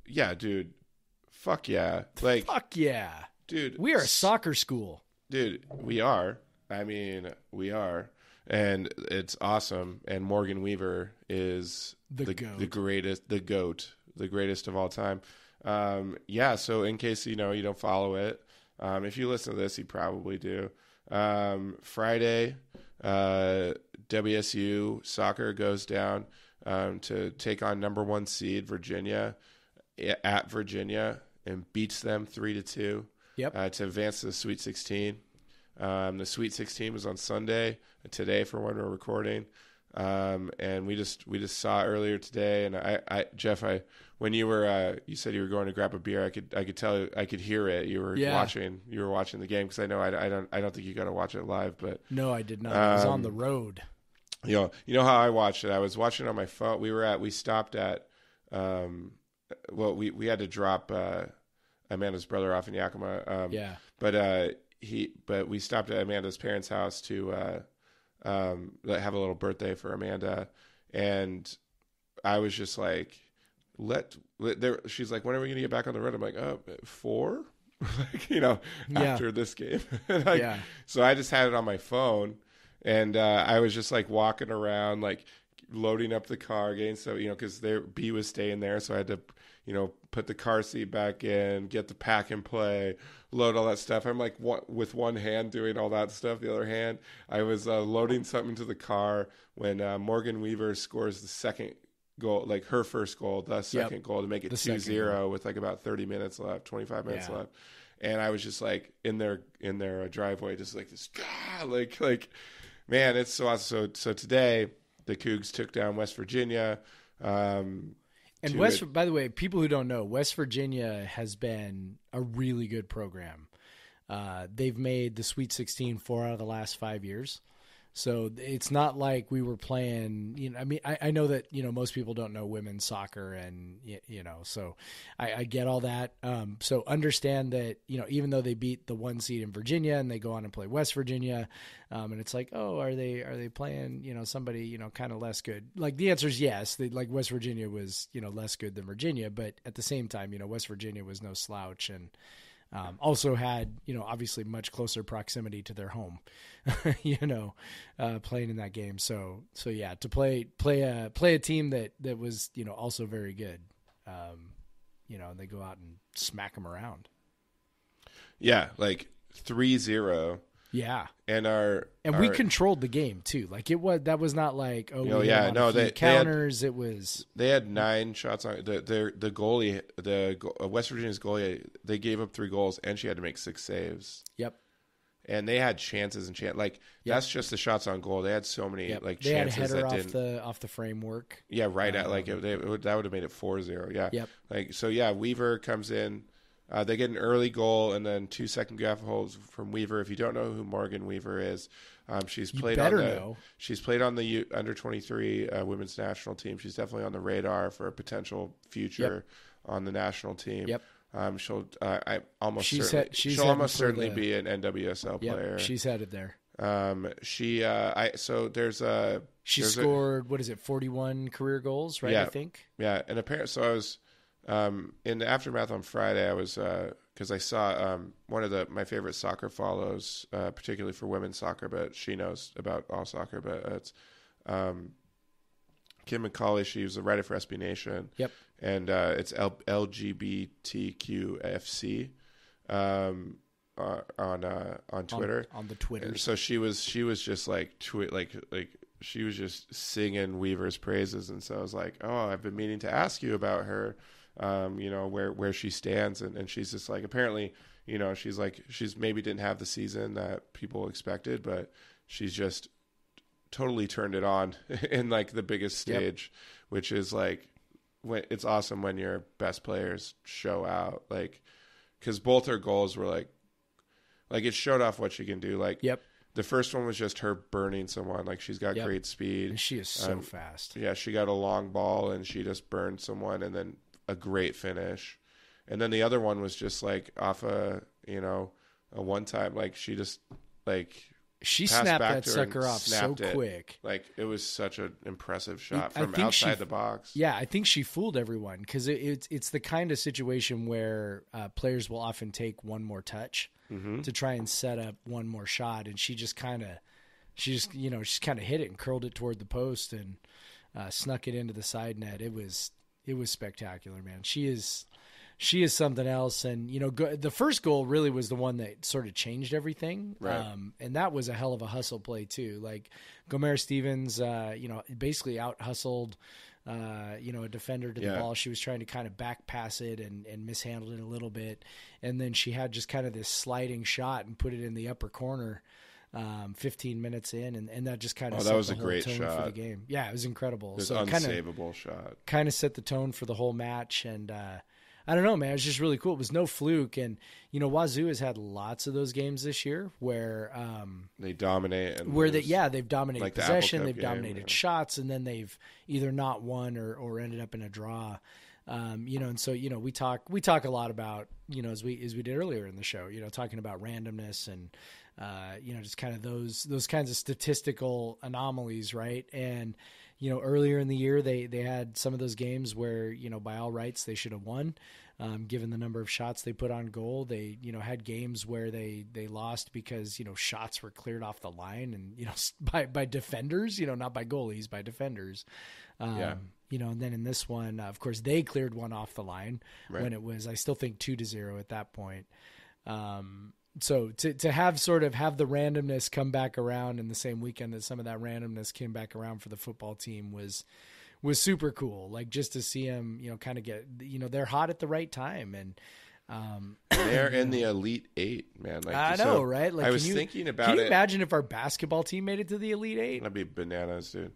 yeah, dude, fuck yeah, like
fuck yeah,
dude,
we are a soccer school.
Dude, we are. I mean, we are. And it's awesome. And Morgan Weaver is the greatest of all time. Yeah, so in case you don't follow it, if you listen to this, you probably do. Friday, WSU soccer goes down to take on number 1 seed Virginia at Virginia and beats them 3-2.
Yep.
To advance to the Sweet 16. The Sweet 16 was on Sunday, today for when we're recording. And we just saw earlier today. And Jeff, when you said you were going to grab a beer, I could tell, I could hear it. You were watching the game, because I know I don't think you got to watch it live, but
no, I did not. I was on the road.
You know how I watched it. I was watching it on my phone. We stopped at, we had to drop Amanda's brother off in Yakima. But we stopped at Amanda's parents' house to have a little birthday for Amanda, and I was just like, she's like, when are we gonna get back on the road? I'm like, 4, after this game. So I just had it on my phone, and I was just like walking around, like loading up the car again. So because B was staying there, so I had to put the car seat back in, get the pack and play, load all that stuff. I'm like with one hand doing all that stuff. The other hand, I was loading something to the car when Morgan Weaver scores the second goal, like her first goal, the second goal to make it 2-0 with like about 30 minutes left, 25 minutes left. And I was just like in their driveway, just like this, like, man, it's so awesome. So today the Cougs took down West Virginia.
And by the way, people who don't know, West Virginia has been a really good program. They've made the Sweet 16 4 out of the last 5 years. So it's not like we were playing, I mean, I know that, most people don't know women's soccer and, so I get all that. So understand that, even though they beat the 1 seed in Virginia and they go on and play West Virginia, and it's like, oh, are they playing, somebody, kind of less good? Like the answer is yes. Like West Virginia was, less good than Virginia, but at the same time, West Virginia was no slouch and, also had, obviously much closer proximity to their home, playing in that game. So yeah, to play a team that was, also very good, and they go out and smack them around.
Yeah. Like 3-0.
Yeah.
And
we controlled the game too. Like that was not like,
they
counters.
They had 9 shots on the goalie, West Virginia's goalie. They gave up 3 goals and she had to make 6 saves.
Yep.
And they had chances and that's just the shots on goal. They had so many chances.
They had a header off the framework.
Yeah, right at that would have made it 4-0. Yeah.
Yep.
Weaver comes in. They get an early goal and then 2 second half goals from Weaver. If you don't know who Morgan Weaver is, she's played on the under 23 women's national team. She's definitely on the radar for a potential future on the national team.
Yep.
She'll almost certainly be an NWSL player.
She's headed there.
She
scored, 41 career goals, right?
Yeah,
I think.
Yeah. And apparently, so I was, in the aftermath on Friday, I was, cause I saw, one of my favorite soccer follows, particularly for women's soccer, but she knows about all soccer, but it's, Kim McCauley. She was a writer for SB Nation.
Yep.
And, it's LGBTQFC, on Twitter,
on the Twitter.
And so she was just like she was just singing Weaver's praises. And so I was like, oh, I've been meaning to ask you about her, where she stands. And she's just like, apparently, she's maybe didn't have the season that people expected, but she's just totally turned it on in like the biggest stage, which is like, it's awesome when your best players show out, like, cause both her goals were like it showed off what she can do. Like, the first one was just her burning someone. Like, she's got great speed.
And she is so fast.
Yeah. She got a long ball and she just burned someone, and then a great finish. And then the other one was just like off a one time, like she just
she snapped that sucker off so quick.
Like, it was such an impressive shot from outside the box.
Yeah, I think she fooled everyone, because it's the kind of situation where players will often take one more touch to try and set up one more shot, and she just kind of hit it and curled it toward the post and snuck it into the side net. It was spectacular, man. She is something else. And, the first goal really was the one that sort of changed everything.
Right.
And that was a hell of a hustle play too. Like, Gomer Stevens, basically out hustled, a defender to the ball. She was trying to kind of back pass it and mishandled it a little bit. And then she had just kind of this sliding shot and put it in the upper corner, 15 minutes in. And that just kind of set the whole tone for the game. Yeah, it was incredible.
It was an unsavable shot. Kind
of set the tone for the whole match. And, I don't know, man. It was just really cool. It was no fluke. And, Wazoo has had lots of those games this year where
they dominate. And
they've dominated like possession, they've dominated shots, and then they've either not won or ended up in a draw. And so, we talk a lot about, as we did earlier in the show, talking about randomness and, just kind of those kinds of statistical anomalies, right? And, earlier in the year, they had some of those games where, by all rights, they should have won, given the number of shots they put on goal. They, had games where they lost because, shots were cleared off the line and, by defenders, not by goalies, by defenders. And then in this one, of course, they cleared one off the line when it was, I still think 2-0 at that point. So to have the randomness come back around in the same weekend that some of that randomness came back around for the football team was super cool. Like, just to see them, kind of get, they're hot at the right time. And
they're in the Elite Eight, man. Like,
I know, right? Like,
I was thinking about it.
Can you imagine if our basketball team made it to the Elite Eight?
That'd be bananas, dude.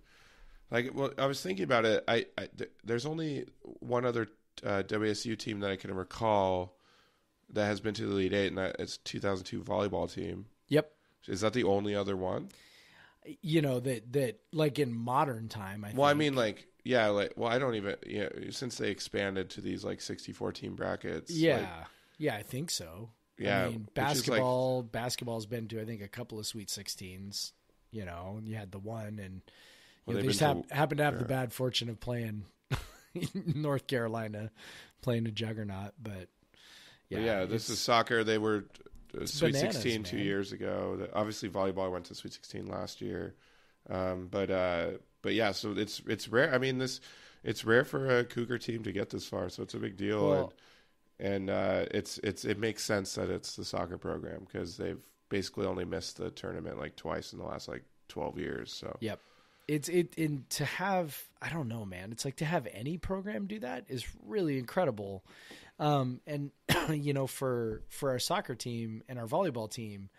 Like, well, I was thinking about it. There's only one other WSU team that I can recall that has been to the Elite Eight, and it's 2002 volleyball team.
Yep.
Is that the only other one?
That like in modern time, I think.
Well, I mean, I don't even, since they expanded to these like 64 team brackets.
Yeah. I think so.
Yeah.
I mean, basketball's been to, I think, a couple of Sweet 16s, you had the one, and they just happened to have the bad fortune of playing North Carolina, playing a juggernaut, but.
Yeah, this is soccer. They were Sweet
bananas,
16
man.
2 years ago. Obviously, volleyball went to Sweet 16 last year. But yeah, so it's rare. I mean, it's rare for a Cougar team to get this far, so it's a big deal.
Well,
and it makes sense that it's the soccer program, because they've basically only missed the tournament like twice in the last like 12 years. So
yep. And to have, I don't know, man, it's like to have any program do that is really incredible. And for our soccer team and our volleyball team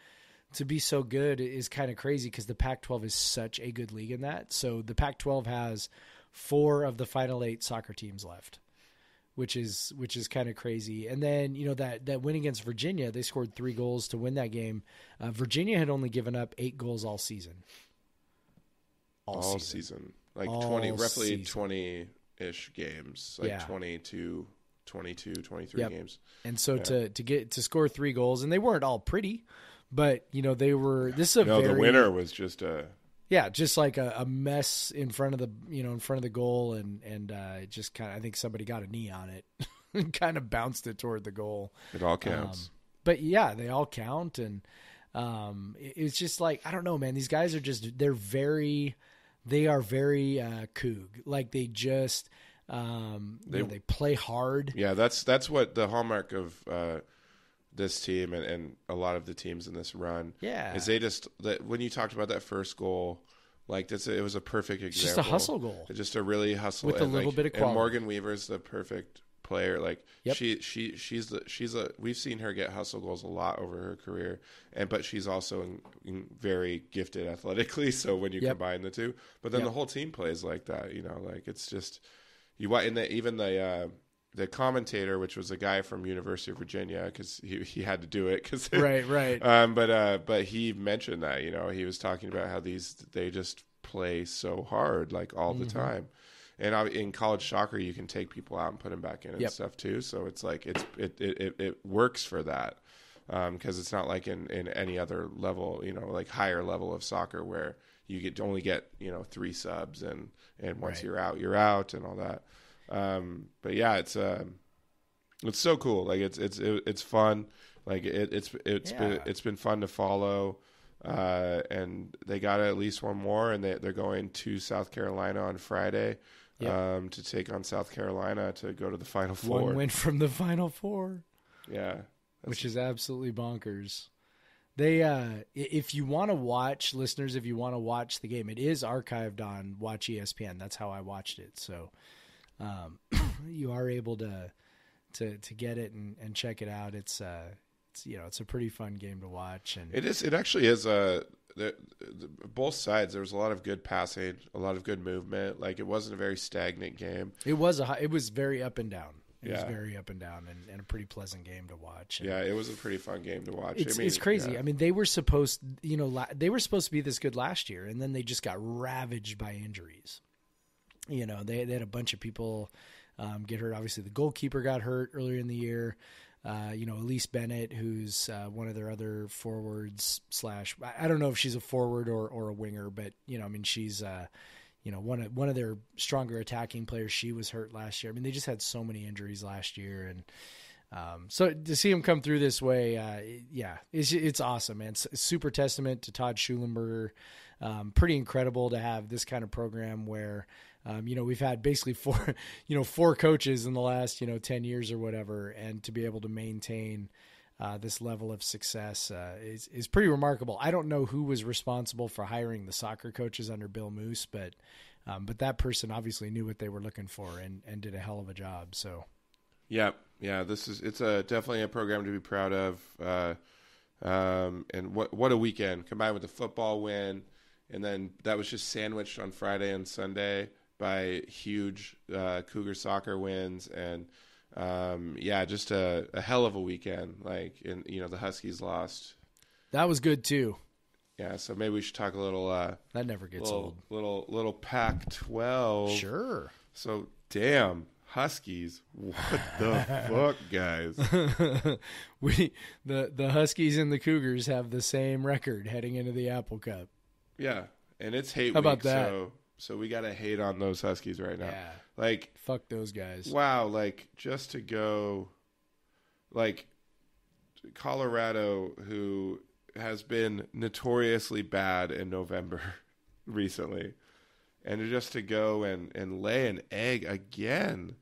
to be so good is kind of crazy, because the Pac-12 is such a good league in that. So the Pac-12 has 4 of the final 8 soccer teams left, which is kind of crazy. And then, that win against Virginia, they scored 3 goals to win that game. Virginia had only given up 8 goals all season.
All season. Like
all
20, roughly
season.
20-ish games, like 22, 23
Yep.
games.
And so to score 3 goals, and they weren't all pretty, but they were. This is
the winner was just
just like a mess in front of the goal, and it just kind of, I think somebody got a knee on it and kind of bounced it toward the goal.
It all counts.
But yeah, they all count, and it's just like, I don't know, man. These guys are they are very Coug. Like they just they play hard.
Yeah, that's what the hallmark of this team and a lot of the teams in this run.
Yeah,
is when you talked about that first goal, like it was a perfect example.
It's just a hustle goal.
Just a really hustle
with a little bit of quality.
And Morgan Weaver's the perfect player. Like
yep.
we've seen her get hustle goals a lot over her career, but she's also very gifted athletically. So when you
yep.
combine the two, but then
yep.
the whole team plays like that. Like it's just even the commentator, which was a guy from University of Virginia, because he had to do it, because
right.
But he mentioned that he was talking about how they just play so hard, like all the time. And in college soccer, you can take people out and put them back in and
yep.
stuff too. So it's like it works for that, because it's not like in any other level, like higher level of soccer where you only get 3 subs and once
right.
you're out and all that. But yeah, it's so cool. Like it's fun. Like it's been fun to follow. And they got at least one more, and they're going to South Carolina on Friday. Yep. To take on South Carolina to go to the Final Four.
One win from the Final Four.
Yeah.
Which is absolutely bonkers. They, if you want to watch, listeners, if you want to watch the game, it is archived on Watch ESPN. That's how I watched it. So you are able to get it and check it out. It's a pretty fun game to watch. And
it actually is both sides. There was a lot of good passing, a lot of good movement. Like it wasn't a very stagnant game.
It was very up and down. It
was
very up and down, and a pretty pleasant game to watch. And
it was a pretty fun game to watch.
It's crazy. Yeah. I mean, they were supposed to be this good last year, and then they just got ravaged by injuries. They had a bunch of people get hurt. Obviously, the goalkeeper got hurt earlier in the year. Elise Bennett, who's one of their other forwards / I don't know if she's a forward or a winger, but she's one of their stronger attacking players. She was hurt last year. I mean, they just had so many injuries last year, and so to see them come through this way, it's awesome, man. It's a super testament to Todd Schulenberger. Pretty incredible to have this kind of program where. We've had basically four coaches in the last, 10 years or whatever, and to be able to maintain this level of success is pretty remarkable. I don't know who was responsible for hiring the soccer coaches under Bill Moose, but that person obviously knew what they were looking for and did a hell of a job. So,
yeah, it's definitely a program to be proud of. And what a weekend combined with the football win, and then that was just sandwiched on Friday and Sunday by huge Cougar soccer wins, and just a hell of a weekend. Like, the Huskies lost.
That was good too.
Yeah, so maybe we should talk a little.
That never gets old.
Little Pac-12.
Sure.
So damn Huskies, what the fuck, guys?
The Huskies and the Cougars have the same record heading into the Apple Cup.
Yeah, and it's hate week.
How about that?
So we got to hate on those Huskies right now.
Yeah.
Like,
fuck those guys.
Wow. Like, just to go, like, Colorado, who has been notoriously bad in November recently, and just to go and lay an egg again.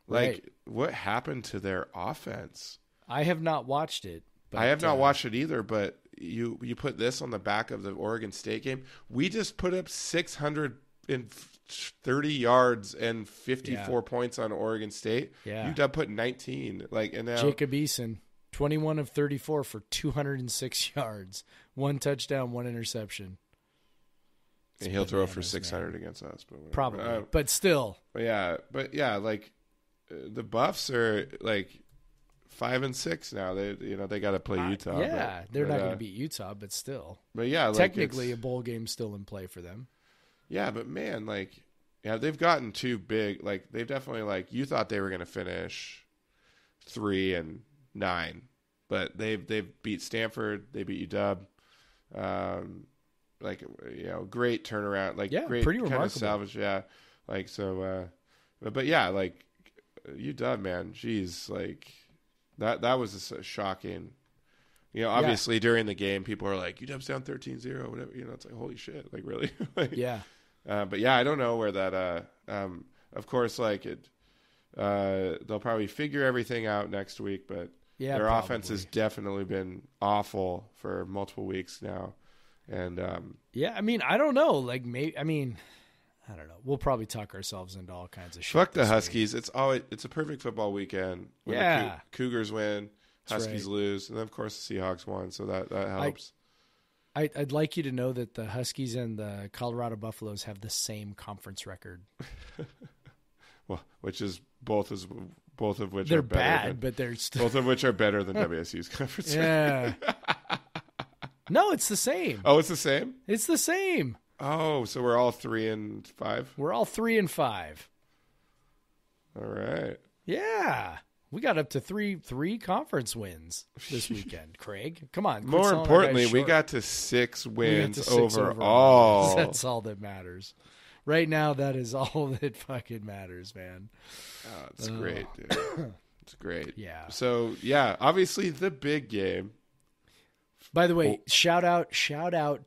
Like,
right.
What happened to their offense?
I have not watched it. But,
I have not watched it either, but you put this on the back of the Oregon State game. We just put up 630 yards and 54 points on Oregon State.
Yeah.
UW put 19. And now
Jacob Eason, 21 of 34 for 206 yards, 1 touchdown, 1 interception.
And he'll throw for 600 against us, but
probably. But still.
But yeah, like the Buffs are like 5-6 now. They got to play Utah.
They're not going to beat Utah, but still.
But yeah,
technically a bowl game's still in play for them.
Yeah, but man, they've gotten too big. Like they've definitely you thought they were going to finish 3-9, but they've beat Stanford, they beat UW. Great turnaround. Great
pretty
kind
remarkable.
Of salvage. Yeah, but yeah, UW, man, geez, that was a shocking. Obviously during the game, people are like, UW's down 13-0, whatever. It's like, holy shit, really?
Yeah.
But yeah, I don't know where that. Of course, they'll probably figure everything out next week, but their offense has definitely been awful for multiple weeks now, and
I mean, I don't know. I don't know. We'll probably talk ourselves into all kinds of shit.
Fuck the Huskies. Week. It's a perfect football weekend. When the Cougars win, Huskies lose, and then of course the Seahawks won, so that helps.
I'd like you to know that the Huskies and the Colorado Buffaloes have the same conference record.
Well, both of which
they're
are better
bad, but they're still
both of which are better than WSU's conference record.
No, it's the same.
Oh, it's the same?
It's the same.
Oh, so we're all 3-5?
We're all 3-5.
All right.
Yeah. We got up to three conference wins this weekend, Craig. Come on.
More importantly, we got to 6 wins overall.
That's all that matters. Right now, that is all that fucking matters, man.
Oh, it's great, dude. It's great.
Yeah.
So, yeah, obviously the big game.
By the way, shout out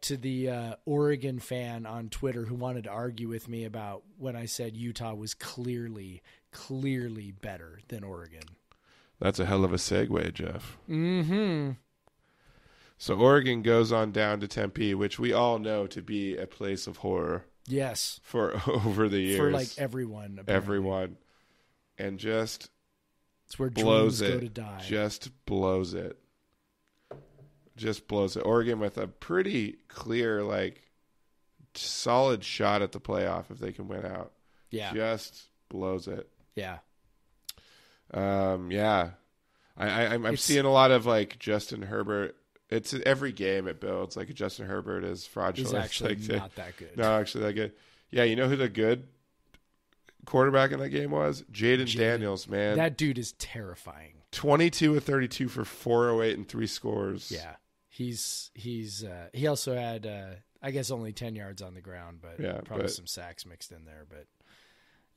to the Oregon fan on Twitter who wanted to argue with me about when I said Utah was clearly better than Oregon.
That's a hell of a segue, Jeff.
Mm-hmm.
So Oregon goes on down to Tempe, which we all know to be a place of horror.
Yes.
For over the years.
For everyone. Apparently.
Everyone. And just
it's where
blows
dreams
it.
Go to die.
Just blows it. Just blows it. Oregon with a pretty clear, solid shot at the playoff if they can win out.
Yeah.
Just blows it.
Yeah.
Yeah. I'm seeing a lot of Justin Herbert. It's every game it builds Justin Herbert is fraudulent.
He's actually not that good.
No, actually that good. Yeah, you know who the good quarterback in that game was? Jaden Daniels, man.
That dude is terrifying.
22 of 32 for 408 and 3 scores.
Yeah. He also had I guess only 10 yards on the ground, but probably some sacks mixed in there. But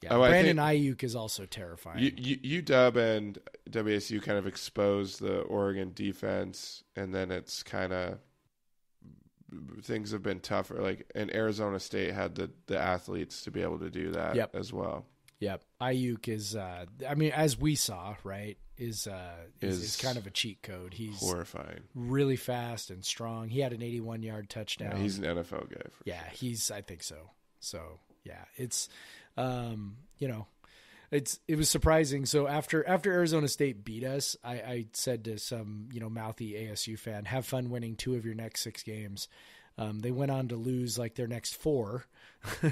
yeah, Brandon Ayuk is also terrifying.
UW and WSU kind of exposed the Oregon defense, and then it's kind of things have been tougher. And Arizona State had the athletes to be able to do that as well.
Yep. Ayuk is, as we saw, right, is kind of a cheat code. He's
horrifying. Really
fast and strong. He had an 81-yard touchdown.
Yeah, he's an NFL guy.
I think so. So, yeah, it's, it was surprising. So after Arizona State beat us, I said to some, mouthy ASU fan, have fun winning 2 of your next 6 games. They went on to lose their next 4.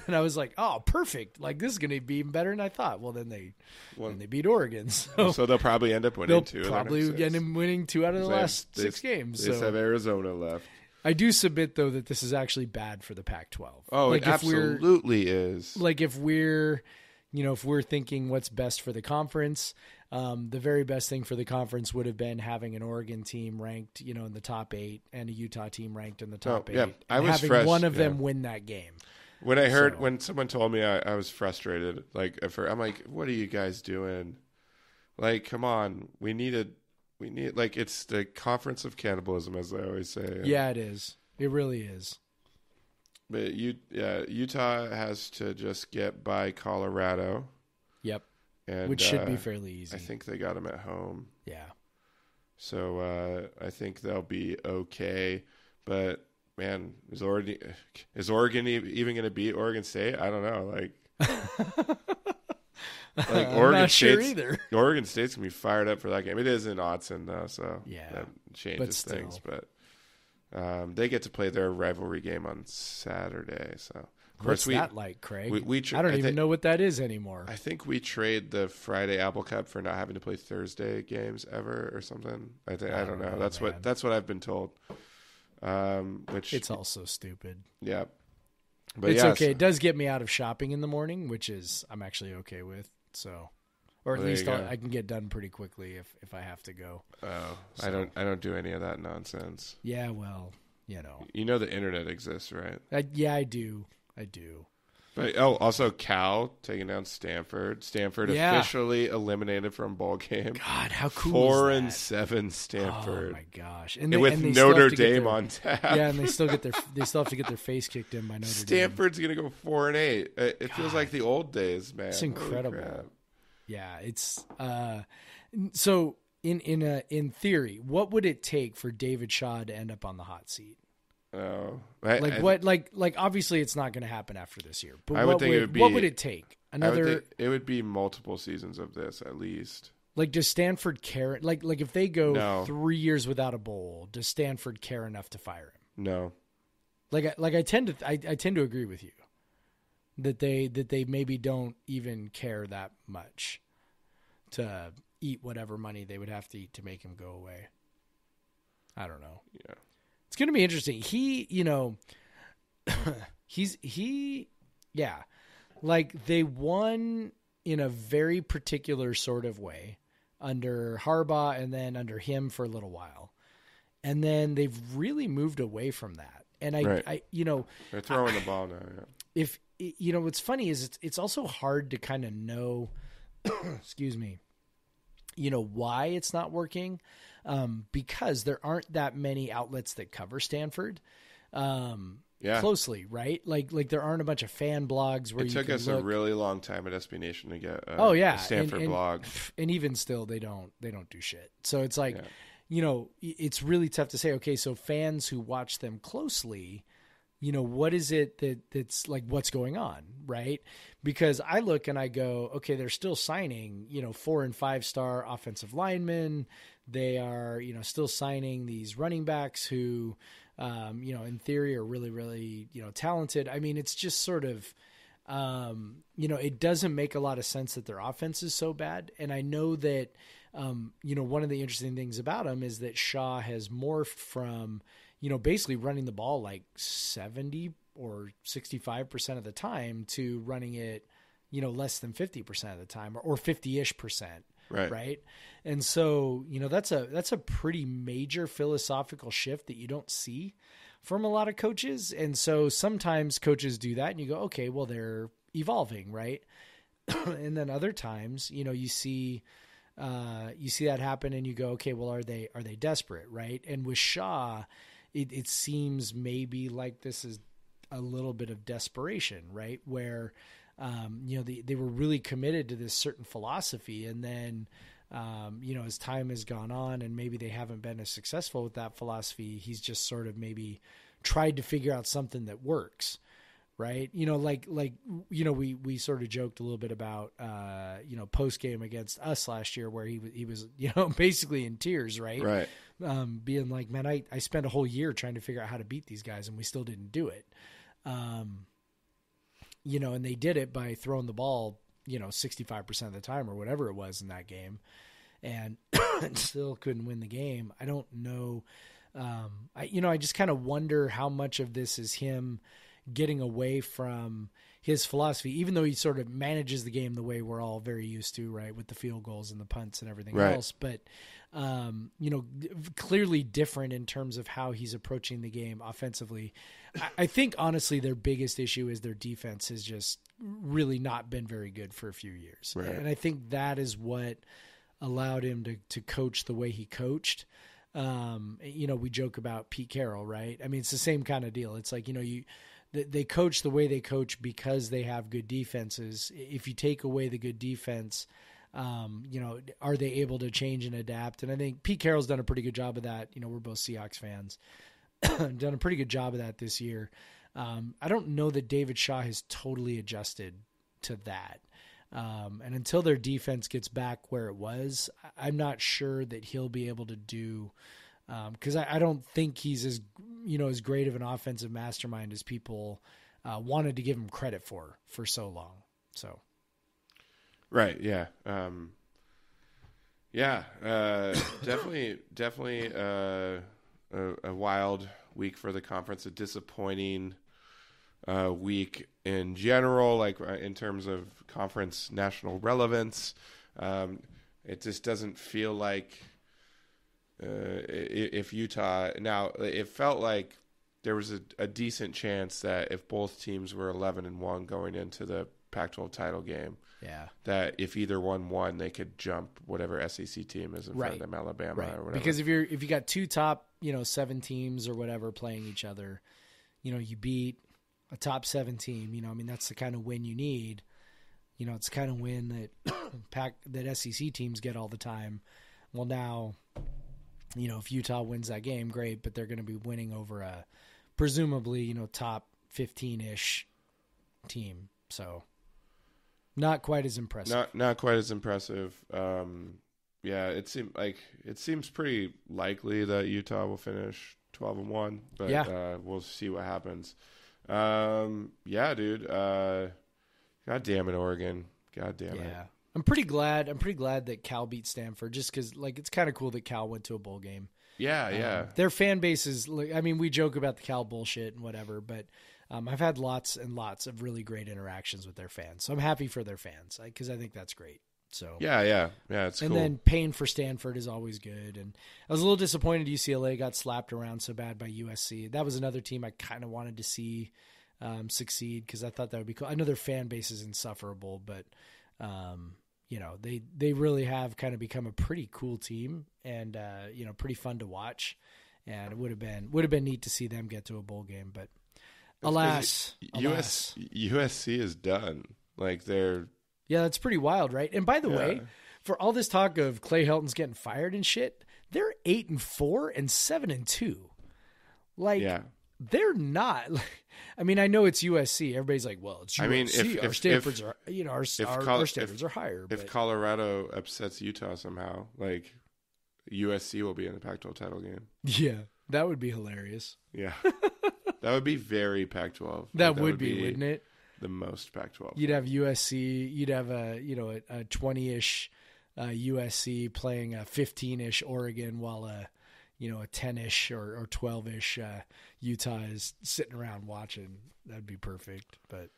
And I was like, oh, perfect. This is going to be even better than I thought. Well, then they beat Oregon. So
they'll probably end up winning 2.
They'll probably end up winning 2 out of the last 6 games.
They just have Arizona left.
I do submit, though, that this is actually bad for the Pac-12.
Oh, it absolutely is.
If we're, if we're thinking what's best for the conference, the very best thing for the conference would have been having an Oregon team ranked, in the top 8 and a Utah team ranked in the top 8.
Yeah, I was
having one of them win that game.
When I heard, when someone told me, I was frustrated. I'm like, what are you guys doing? Come on, we need, it's the conference of cannibalism, as I always say.
Yeah, it is. It really is.
But Utah has to just get by Colorado.
Yep.
And,
which should be fairly easy.
I think they got them at home.
Yeah.
So I think they'll be okay. But man, is Oregon even going to beat Oregon State? I don't know.
I'm not sure either.
Oregon State's going to be fired up for that game. It is in Autzen, though, so that changes things. But they get to play their rivalry game on Saturday. So Of course,
What's that like, Craig?
I
don't even know what that is anymore.
I think we trade the Friday Apple Cup for not having to play Thursday games ever or something. I don't know. That's what I've been told. Which
it's also stupid.
Yeah, but
it's okay. It does get me out of shopping in the morning, which is I'm actually okay with. So, or at least I can get done pretty quickly if I have to go.
Oh, so. I don't do any of that nonsense.
Yeah, well,
the internet exists, right?
I do.
But also Cal taking down Stanford. Stanford officially eliminated from bowl game.
God, how cool is that?
4-7 Stanford.
Oh my gosh!
And with Notre Dame on tap.
Yeah, and they still have to get their face kicked in by Notre Dame.
Stanford's gonna go 4-8. It feels like the old days, man.
It's incredible. Yeah, it's so in theory, what would it take for David Shaw to end up on the hot seat?
Oh,
obviously it's not going to happen after this year. But
what
would it take?
It would be multiple seasons of this at least.
Like, does Stanford care? Like if they go 3 years without a bowl, does Stanford care enough to fire him?
No.
I tend to agree with you that they maybe don't even care that much to eat whatever money they would have to eat to make him go away. I don't know.
Yeah.
It's going to be interesting. They won in a very particular sort of way under Harbaugh and then under him for a little while. And then they've really moved away from that. And
they're throwing the ball now. Yeah.
If what's funny is it's also hard to kind of know, excuse me, why it's not working. Because there aren't that many outlets that cover Stanford closely, right? Like there aren't a bunch of fan blogs where
it took us a really long time at SB Nation to get a Stanford blog,
and even still they don't do shit. So it's like it's really tough to say. Okay, so fans who watch them closely, what is it that's like what's going on, right? Because I look and I go, okay, they're still signing 4 and 5 star offensive linemen. They are, still signing these running backs who, in theory are really, really, talented. I mean, it's just sort of, it doesn't make a lot of sense that their offense is so bad. And I know that, one of the interesting things about him is that Shaw has morphed from, basically running the ball like 70 or 65% of the time to running it, less than 50% of the time or 50-ish%. Right. And so, that's a pretty major philosophical shift that you don't see from a lot of coaches. And so sometimes coaches do that and you go, okay, well, they're evolving. Right. And then other times, you see that happen and you go, okay, well, are they desperate? Right. And with Shaw, it seems maybe like this is a little bit of desperation, right? Where, they were really committed to this certain philosophy. And then, as time has gone on and maybe they haven't been as successful with that philosophy, he's just sort of maybe tried to figure out something that works. Right. We sort of joked a little bit about, post game against us last year where he was, basically in tears. Right.
Right.
Being like, man, I spent a whole year trying to figure out how to beat these guys and we still didn't do it. And they did it by throwing the ball, 65% of the time or whatever it was in that game and still couldn't win the game. I don't know. I just kind of wonder how much of this is him getting away from his philosophy, even though he sort of manages the game the way we're all very used to, right? With the field goals and the punts and everything else. But, clearly different in terms of how he's approaching the game offensively. I think honestly, their biggest issue is their defense has just really not been very good for a few years.
Right.
And I think that is what allowed him to coach the way he coached. We joke about Pete Carroll, right? I mean, it's the same kind of deal. It's like, they coach the way they coach because they have good defenses. If you take away the good defense, are they able to change and adapt? And I think Pete Carroll's done a pretty good job of that. We're both Seahawks fans, done a pretty good job of that this year. I don't know that David Shaw has totally adjusted to that. And until their defense gets back where it was, I'm not sure that he'll be able to do, because I don't think he's as great of an offensive mastermind as people wanted to give him credit for so long. So.
Right. Yeah. Definitely a wild week for the conference, a disappointing week in general, like in terms of conference national relevance. It just doesn't feel like if Utah now, it felt like there was a decent chance that if both teams were 11-1 going into the Pac-12 title game, that if either one won, they could jump whatever SEC team is in front of them, Alabama or whatever.
Because if you got two top 7 teams or whatever playing each other, you beat a top 7 team. That's the kind of win you need. It's the kind of win that that SEC teams get all the time. Well, now, if Utah wins that game, great, but they're going to be winning over a presumably top 15-ish team. So. Not quite as impressive.
Not quite as impressive. It seems pretty likely that Utah will finish 12-1, but we'll see what happens. Dude. God damn it, Oregon. God damn it.
I'm pretty glad that Cal beat Stanford, just because it's kind of cool that Cal went to a bowl game.
Yeah.
Their fan base is. We joke about the Cal bullshit and whatever, but. I've had lots and lots of really great interactions with their fans, so I'm happy for their fans because I think that's great. So
it's
and
cool.
then paying for Stanford is always good. And I was a little disappointed UCLA got slapped around so bad by USC. That was another team I kind of wanted to see succeed because I thought that would be cool. I know their fan base is insufferable, but they really have kind of become a pretty cool team and pretty fun to watch. And it would have been neat to see them get to a bowl game, but. Alas.
USC is done.
That's pretty wild, right? And by the way, for all this talk of Clay Helton's getting fired and shit, they're 8-4 and 7-2. They're not. I know it's USC. Everybody's like, well, it's USC. Our standards are, our standards are higher.
If Colorado upsets Utah somehow, USC will be in the Pac-12 title game.
Yeah, that would be hilarious.
Yeah. That would be very Pac-12.
That would be, wouldn't it?
The most Pac-12.
You'd have USC. You'd have a 20-ish USC playing a 15-ish Oregon, while a 10-ish or 12-ish Utah is sitting around watching. That'd be perfect. But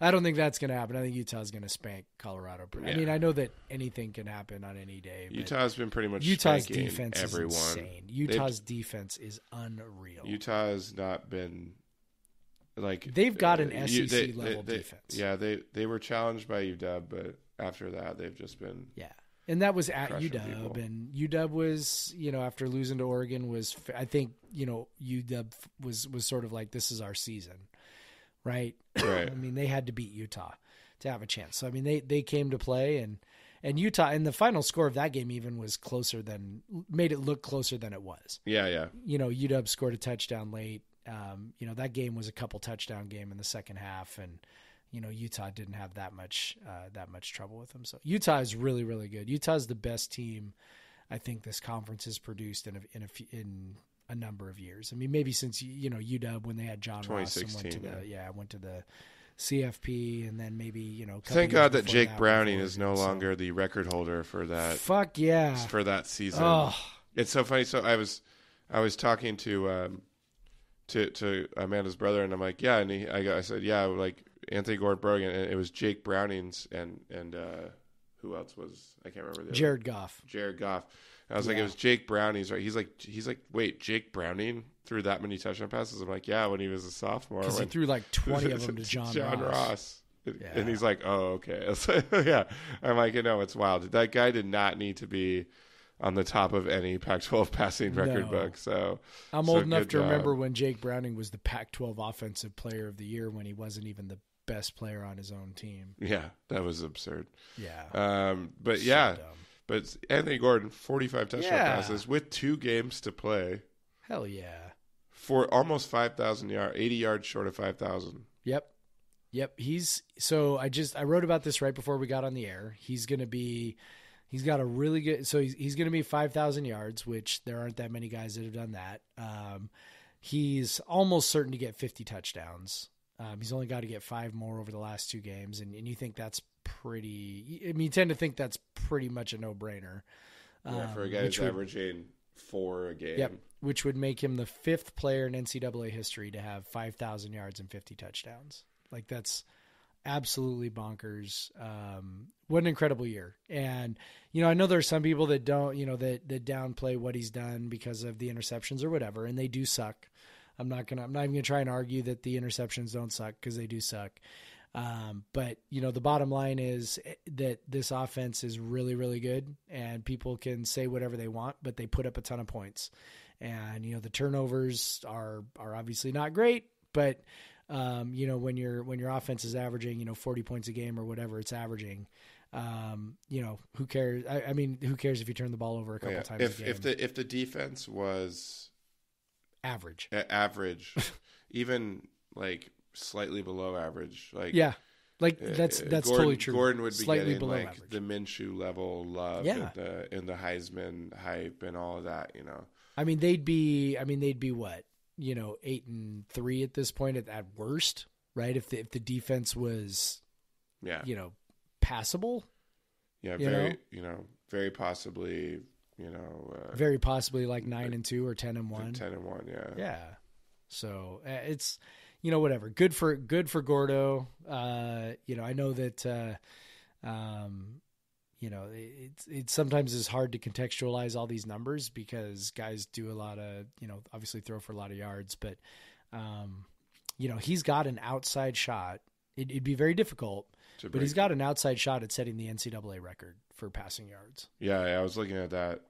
I don't think that's going to happen. I think Utah's going to spank Colorado. Yeah. I know that anything can happen on any day.
Utah's been pretty much
Utah's
spanking
defense
everyone.
Is insane. Utah's defense is unreal.
Utah has not been
they've got an SEC level defense.
Yeah, they were challenged by UW, but after that they've just been
and that was at UW,
people.
And UW was after losing to Oregon was I think UW was sort of like, this is our season. Right. They had to beat Utah to have a chance. So, they came to play and Utah, and the final score of that game even was made it look closer than it was.
Yeah.
UW scored a touchdown late. That game was a couple touchdown game in the second half, and, Utah didn't have that much trouble with them. So Utah is really, really good. Utah's the best team I think this conference has produced in a number of years. Maybe since UW when they had John Ross and went to the CFP, and then maybe
thank God that Jake Browning is no longer the record holder for that.
Fuck yeah,
for that season.
Oh.
It's so funny. So I was talking to Amanda's brother, and I'm like, yeah, and I said, yeah, Anthony Gordon broke it, and it was Jake Browning's and who else was, I can't remember.
Jared Goff.
I was like, it was Jake Browning's, right? He's like, wait, Jake Browning threw that many touchdown passes? I'm like, yeah, when he was a sophomore.
Because he threw 20 of them to John Ross.
Yeah. And he's like, oh, okay. Yeah. I'm like, it's wild. That guy did not need to be on the top of any Pac-12 passing record book. So
I'm old enough to remember when Jake Browning was the Pac-12 Offensive Player of the Year when he wasn't even the best player on his own team.
Yeah, that was absurd.
Yeah.
But
so
yeah.
Dumb.
But Anthony Gordon, 45 touchdown passes with 2 games to play.
Hell yeah.
For almost 5,000 yards, 80 yards short of 5,000.
Yep. I wrote about this right before we got on the air. He's got a really good, he's going to be 5,000 yards, which there aren't that many guys that have done that. He's almost certain to get 50 touchdowns. He's only got to get 5 more over the last 2 games, and you think that's pretty. I mean, you tend to think that's pretty much a no-brainer.
For a guy who's averaging 4 a game.
Yep, which would make him the 5th player in NCAA history to have 5,000 yards and 50 touchdowns. Like, that's absolutely bonkers. What an incredible year. And, I know there are some people that don't, that downplay what he's done because of the interceptions or whatever, and they do suck. I'm not even gonna try and argue that the interceptions don't suck, because they do suck. But the bottom line is that this offense is really, really good, and people can say whatever they want, but they put up a ton of points. And, the turnovers are obviously not great, but when your offense is averaging, 40 points a game or whatever it's averaging, who cares? I mean, who cares if you turn the ball over a couple times a game?
If the defense was
average,
even like slightly below average,
that's
Gordon,
totally true.
Gordon would be
slightly
getting
below
like
average.
the Minshew level love, and the Heisman hype and all of that.
I mean, they'd be what? 8-3 at this point at worst, right? If the defense was, passable.
Yeah, very possibly,
very possibly like 9-2 or 10-1.
10-1, yeah.
Yeah. So it's, whatever. Good for Gordo. I know that, it sometimes is hard to contextualize all these numbers because guys do a lot of, obviously throw for a lot of yards, but, he's got an outside shot. It'd be very difficult, but he's got an outside shot at setting the NCAA record for passing yards.
Yeah, I was looking at that.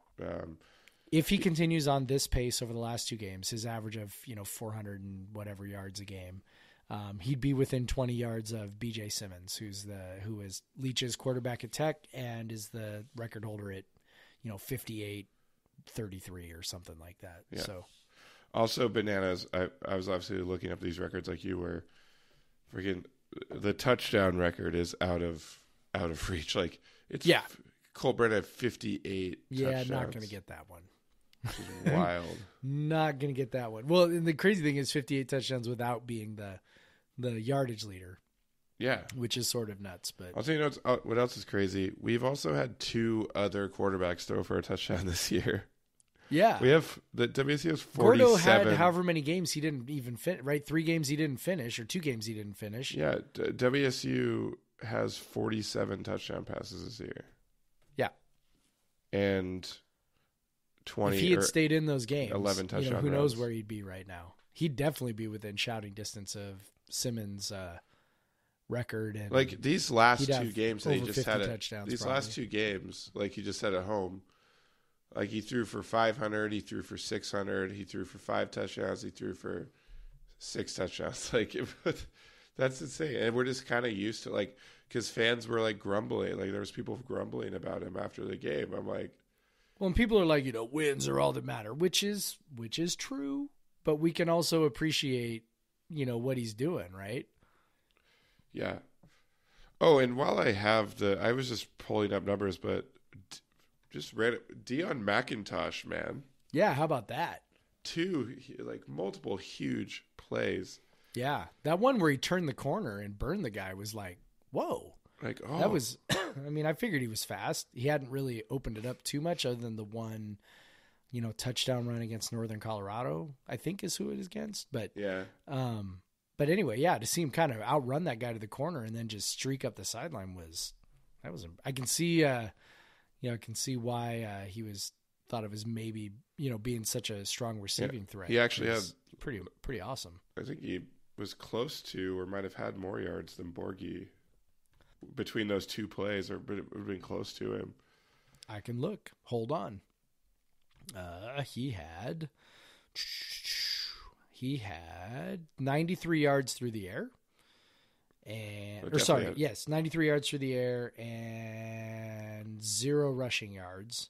If he continues on this pace over the last 2 games, his average of, 400 and whatever yards a game, he'd be within 20 yards of BJ Simmons, who is Leach's quarterback at Tech and is the record holder at, 58-33 or something like that.
Yeah.
So
also bananas. I was obviously looking up these records like you were. Freaking the touchdown record is out of reach. Like it's Cole Brennan had 58 touchdowns.
Not going to get that one.
Which is wild.
Not going to get that one. Well, and the crazy thing is 58 touchdowns without being the yardage leader.
Yeah.
Which is sort of nuts. But
I'll tell you what else is crazy. We've also had 2 other quarterbacks throw for a touchdown this year.
Yeah.
We have the WSU has 47.
Gordo had however many games he didn't even finish, right? 3 games he didn't finish or 2 games he didn't finish.
Yeah. WSU has 47 touchdown passes this year.
Yeah.
And 20.
If he had stayed in those games,
11 touchdown
who knows
runs.
where he'd be right now. He'd definitely be within shouting distance of Simmons' record. And
like these last 2 games that he
over
just
50
had
touchdowns
these
probably.
last 2 games, like he just had at home, like he threw for 500, he threw for 600, he threw for 5 touchdowns, he threw for 6 touchdowns. Like that's insane. And we're just kind of used to, like, because fans were like grumbling, like there was people grumbling about him after the game. I'm like,
well, and people are like, wins are all that matter, which is true, but we can also appreciate, what he's doing, right?
yeah. Oh, and while I was just pulling up numbers, but just read it. Deion McIntosh, man.
Yeah, how about that?
2 like multiple huge plays.
Yeah, that one where he turned the corner and burned the guy was like, whoa.
Like, oh,
that was. I mean, I figured he was fast. He hadn't really opened it up too much, other than the one, touchdown run against Northern Colorado, I think is who it is against. But
yeah.
But anyway, yeah, to see him kind of outrun that guy to the corner and then just streak up the sideline I can see. I can see why he was thought of as maybe being such a strong receiving threat.
He actually had
pretty awesome.
I think he was close to, or might have had more yards than Borghi between those 2 plays, or it would have been close to him.
I can look. Hold on. He had 93 yards through the air. 93 yards through the air and 0 rushing yards.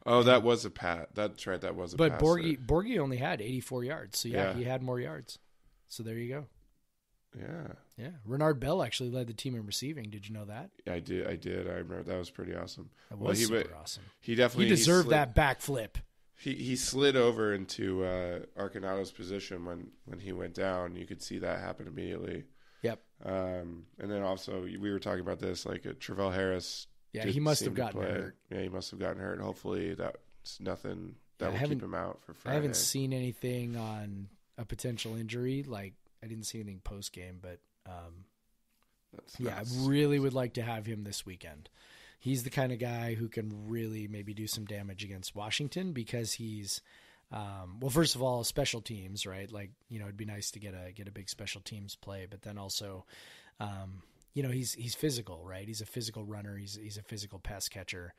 Oh, that was a pat. That's right. That was a pass.
But Borghi only had 84 yards. So yeah, he had more yards. So there you go.
Yeah.
Yeah. Renard Bell actually led the team in receiving. Did you know that?
I did. I remember that was pretty awesome.
That was super awesome.
He deserved
that backflip.
He slid over into Arcanato's position when he went down. You could see that happen immediately.
Yep.
And then also we were talking about this, like Travell Harris.
Yeah, he must have gotten hurt.
Yeah, he must have gotten hurt. Hopefully that's nothing that will keep him out for Friday.
I haven't seen anything on a potential injury. Like, I didn't see anything post game, but I really would like to have him this weekend. He's the kind of guy who can really maybe do some damage against Washington because he's, well, first of all, special teams, right? Like, it'd be nice to get a big special teams play, but then also, he's physical, right? He's a physical runner. He's a physical pass catcher.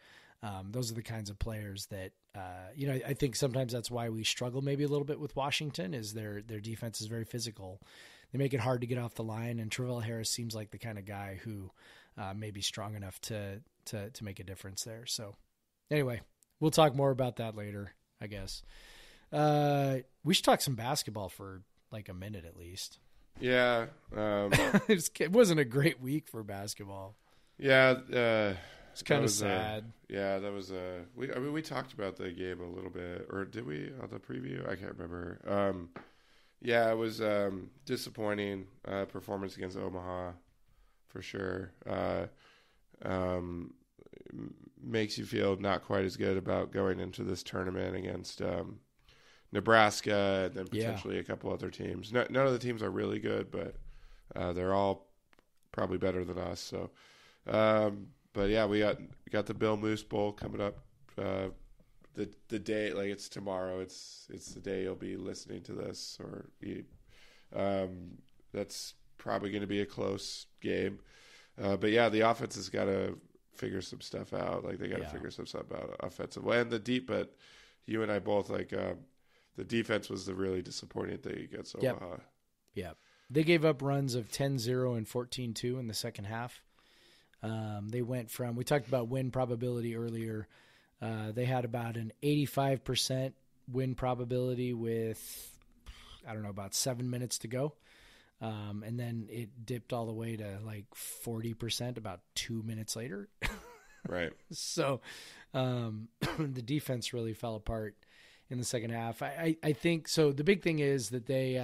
Those are the kinds of players that, I think sometimes that's why we struggle maybe a little bit with Washington is their defense is very physical. They make it hard to get off the line, and Travell Harris seems like the kind of guy who may be strong enough to make a difference there. So anyway, we'll talk more about that later, I guess. We should talk some basketball for like a minute at least.
Yeah.
It wasn't a great week for basketball.
Yeah.
It's kind of sad.
That was we talked about the game a little bit, or did we on the preview? I can't remember. It was disappointing performance against Omaha for sure. Makes you feel not quite as good about going into this tournament against Nebraska and then potentially a couple other teams. None of the teams are really good, but they're all probably better than us. So, but yeah, we got the Bill Moose Bowl coming up. The day, like it's tomorrow. It's the day you'll be listening to this, or that's probably going to be a close game. But yeah, the offense has got to figure some stuff out. Like they got to figure some stuff out offensively and the deep. But you and I both the defense was the really disappointing thing against Omaha.
Yeah, they gave up runs of 10-0 and 14-2 in the second half. They went from, we talked about win probability earlier. They had about an 85% win probability with, about 7 minutes to go. And then it dipped all the way to like 40% about 2 minutes later.
Right.
So the defense really fell apart in the second half. I think so. The big thing is that they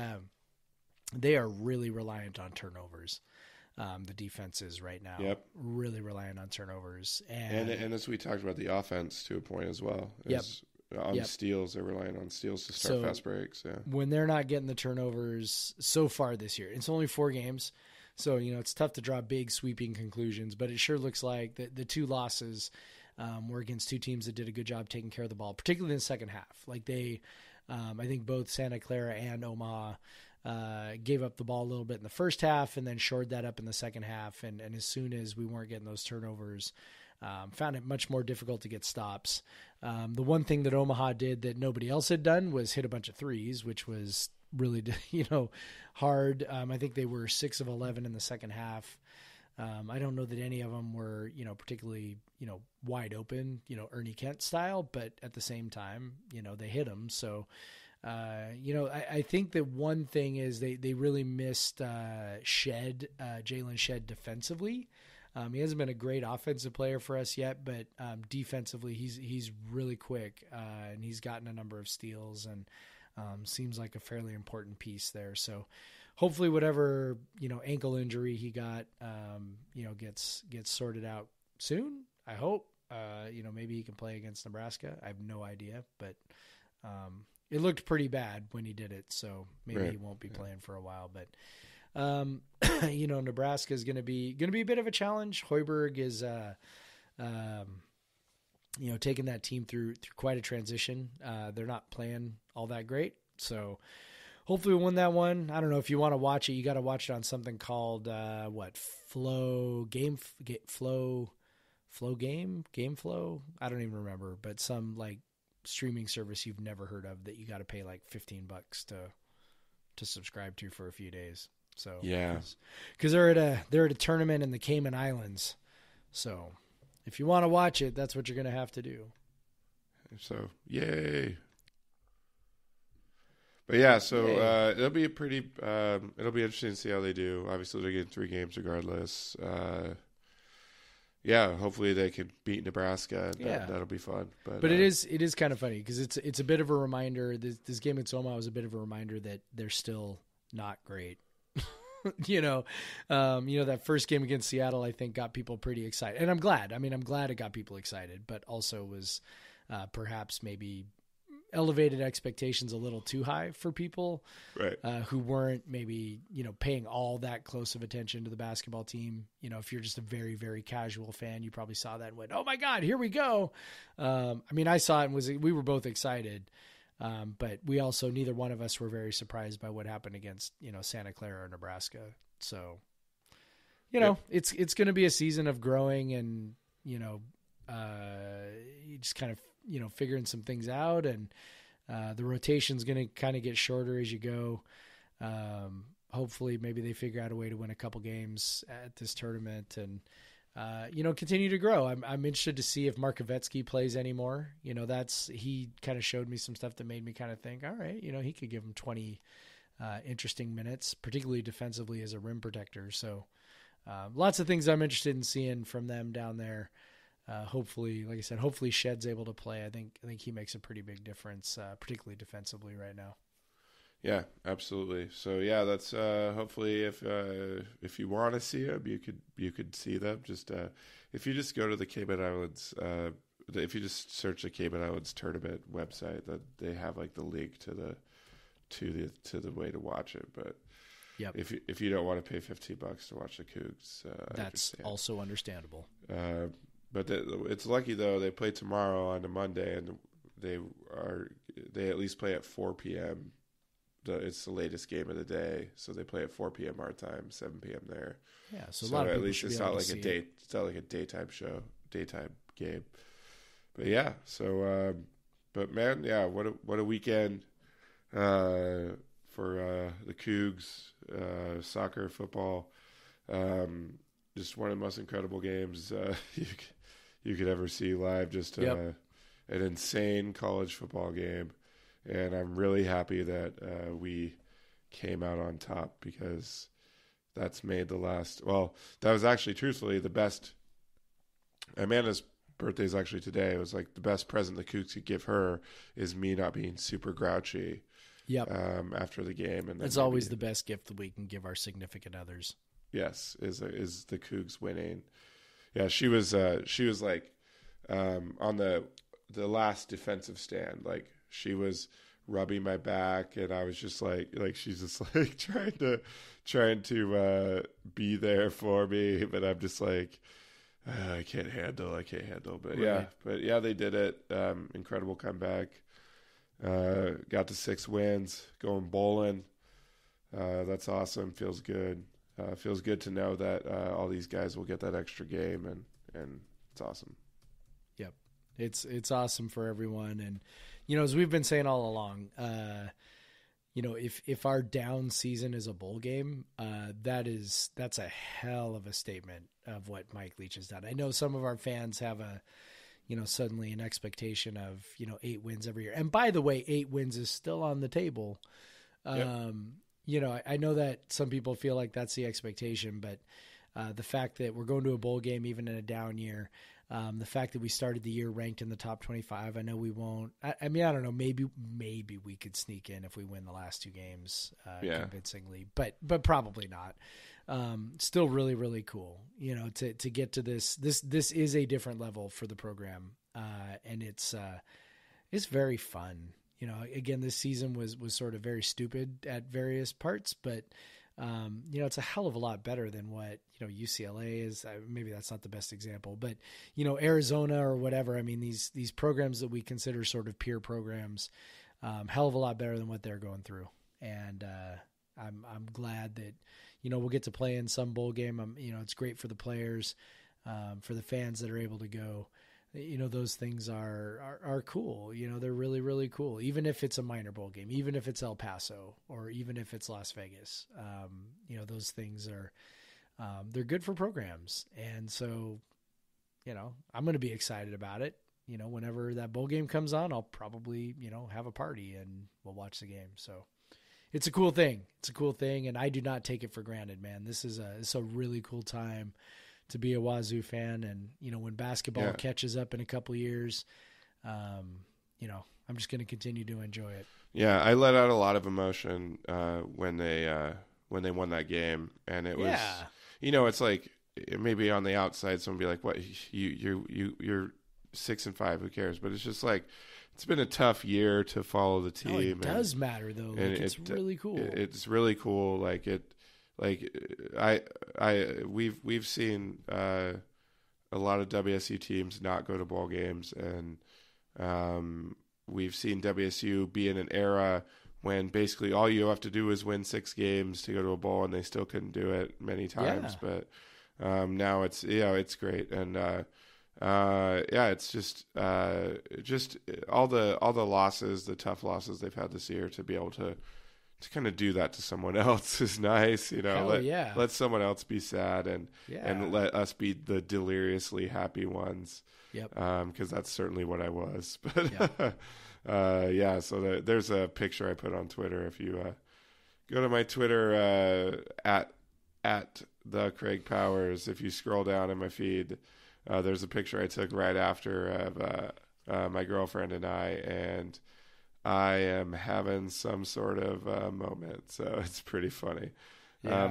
are really reliant on turnovers. The defense is right now really reliant on turnovers. And
as we talked about the offense to a point as well. Steals, they're relying on steals to start fast breaks. Yeah.
When they're not getting the turnovers so far this year, it's only 4 games. So, it's tough to draw big sweeping conclusions, but it sure looks like the 2 losses were against 2 teams that did a good job taking care of the ball, particularly in the second half. Like I think both Santa Clara and Omaha gave up the ball a little bit in the first half and then shored that up in the second half. And as soon as we weren't getting those turnovers, found it much more difficult to get stops. The one thing that Omaha did that nobody else had done was hit a bunch of threes, which was really, hard. I think they were 6 of 11 in the second half. I don't know that any of them were, particularly, wide open, Ernie Kent style, but at the same time, they hit them. So, I think that one thing is they really missed Jalen Shedd defensively. He hasn't been a great offensive player for us yet, but defensively he's really quick, and he's gotten a number of steals and seems like a fairly important piece there. So hopefully whatever ankle injury he got gets sorted out soon. I hope maybe he can play against Nebraska. I have no idea, but it looked pretty bad when he did it, so maybe he won't be playing for a while. But Nebraska is going to be a bit of a challenge. Hoiberg is taking that team through quite a transition. They're not playing all that great, so hopefully we'll win that one. I don't know if you want to watch it. You got to watch it on something called Flow. I don't even remember, but some like streaming service you've never heard of that you got to pay like $15 to subscribe to for a few days. So because they're at a tournament in the Cayman Islands. So if you want to watch it, that's what you're going to have to do.
So yay. But yeah, so it'll be it'll be interesting to see how they do. Obviously, they're getting 3 games regardless. yeah, hopefully they can beat Nebraska. And
Yeah.
that'll be fun.
But it is kind of funny because it's a bit of a reminder. This game at Soma was a bit of a reminder that they're still not great. That first game against Seattle, I think, got people pretty excited, and I'm glad. I mean, I'm glad it got people excited, but also was perhaps maybe elevated expectations a little too high for people,
right?
Who weren't maybe paying all that close of attention to the basketball team. If you're just a very, very casual fan, you probably saw that and went, "Oh my God, here we go!" I mean, I saw it and we were both excited. But we also, neither one of us were very surprised by what happened against, Santa Clara or Nebraska. So, it's going to be a season of growing and, just kind of, figuring some things out, and the rotation's going to kind of get shorter as you go. Hopefully maybe they figure out a way to win a couple games at this tournament and, continue to grow. I'm interested to see if Markovetsky plays anymore. He kind of showed me some stuff that made me kind of think, all right, he could give him 20 interesting minutes, particularly defensively as a rim protector. So lots of things I'm interested in seeing from them down there. Hopefully, like I said, hopefully Shed's able to play. I think he makes a pretty big difference, particularly defensively right now.
Yeah, absolutely. So yeah, that's hopefully if you want to see them, you could see them. Just if you just go to the Cayman Islands, if you just search the Cayman Islands tournament website, that they have like the link to the way to watch it. But
yep.
if you don't want to pay $15 to watch the Cougs,
that's also understandable.
But it's lucky though, they play tomorrow on a Monday, and they at least play at 4 p.m. It's the latest game of the day, so they play at 4 p.m. our time, 7 p.m. there.
Yeah, so a lot of
at
people
least
should
it's
be able
not
to
like
see it.
it's not like a daytime game. But yeah, so but man, yeah, what a weekend for the Cougs, soccer, football. Just one of the most incredible games you could ever see live. Just an insane college football game. And I'm really happy that we came out on top, because that's made that was actually truthfully the best. Amanda's birthday is actually today. It was like the best present the Cougs could give her is me not being super grouchy.
Yep.
After the game, and
that's always the best gift that we can give our significant others.
Yes, is the Cougs winning. Yeah, she was like on the last defensive stand, like she was rubbing my back, and I was just like she's just like trying to be there for me, but I'm just like I can't handle. But
right.
yeah, they did it. Incredible comeback. Got to 6 wins, going bowling. That's awesome. Feels good. Feels good to know that all these guys will get that extra game, and it's awesome.
Yep, it's awesome for everyone, and as we've been saying all along, if our down season is a bowl game, that's a hell of a statement of what Mike Leach has done. I know some of our fans have suddenly an expectation of 8 wins every year, and by the way, 8 wins is still on the table. Yep. I know that some people feel like that's the expectation, but the fact that we're going to a bowl game even in a down year, the fact that we started the year ranked in the top 25, I know we won't. I mean, I don't know. Maybe we could sneak in if we win the last 2 games convincingly, but probably not. Still really, really cool, to get to this is a different level for the program. And it's very fun. Again, this season was sort of very stupid at various parts, but it's a hell of a lot better than what, UCLA is. Maybe that's not the best example, but, Arizona or whatever. I mean, these programs that we consider sort of peer programs, hell of a lot better than what they're going through. And I'm glad that, we'll get to play in some bowl game. It's great for the players, for the fans that are able to go. Those things are cool. They're really, really cool. Even if it's a minor bowl game, even if it's El Paso, or even if it's Las Vegas, those things are, they're good for programs. And so, I'm going to be excited about it. Whenever that bowl game comes on, I'll probably, have a party and we'll watch the game. So it's a cool thing. And I do not take it for granted, man. This is a really cool time to be a Wazoo fan. And, when basketball catches up in a couple of years, I'm just going to continue to enjoy it.
Yeah, I let out a lot of emotion when they won that game, and it was, it's like maybe on the outside someone would be like, "What? You're 6-5? Who cares?" But it's just like it's been a tough year to follow the team.
Oh, it does matter though. Like, it's really cool.
It's really cool. We've seen a lot of WSU teams not go to bowl games, and we've seen WSU be in an era when basically all you have to do is win 6 games to go to a bowl, and they still couldn't do it many times.
Yeah.
But now it's great, and it's just all the losses, the tough losses they've had this year, to be able to kind of do that to someone else is nice. Let someone else be sad and let us be the deliriously happy ones.
Yep.
Because that's certainly what I was. But so there's a picture I put on Twitter. If you go to my Twitter at the Craig Powers, if you scroll down in my feed, there's a picture I took right after of my girlfriend and I am having some sort of moment, so it's pretty funny.
Yeah.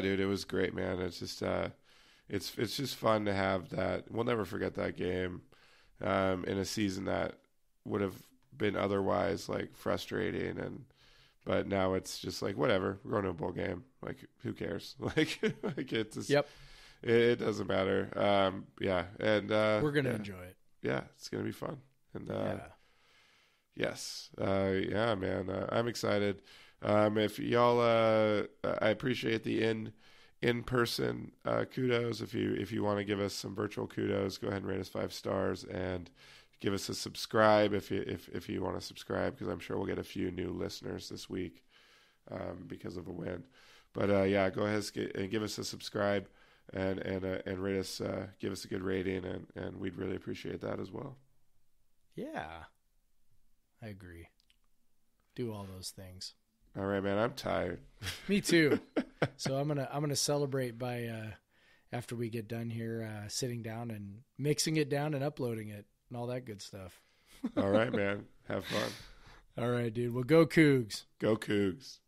Dude, it was great, man. It's just it's just fun to have that. We'll never forget that game in a season that would have been otherwise like frustrating, but now it's just like whatever. We're going to a bowl game. Like, who cares? Like it's just, it doesn't matter. And
we're gonna enjoy it.
Yeah, it's gonna be fun. And yes, man, I'm excited. If y'all, I appreciate the in-person kudos. If you want to give us some virtual kudos, go ahead and rate us 5 stars and give us a subscribe if you want to subscribe, because I'm sure we'll get a few new listeners this week because of a win. But go ahead and give us a subscribe and rate us, give us a good rating, and we'd really appreciate that as well.
Yeah, I agree. Do all those things.
All right, man. I'm tired.
Me too. So I'm gonna celebrate by after we get done here, sitting down and mixing it down and uploading it and all that good stuff.
All right, man. Have fun.
All right, dude. Well, go Cougs.
Go Cougs.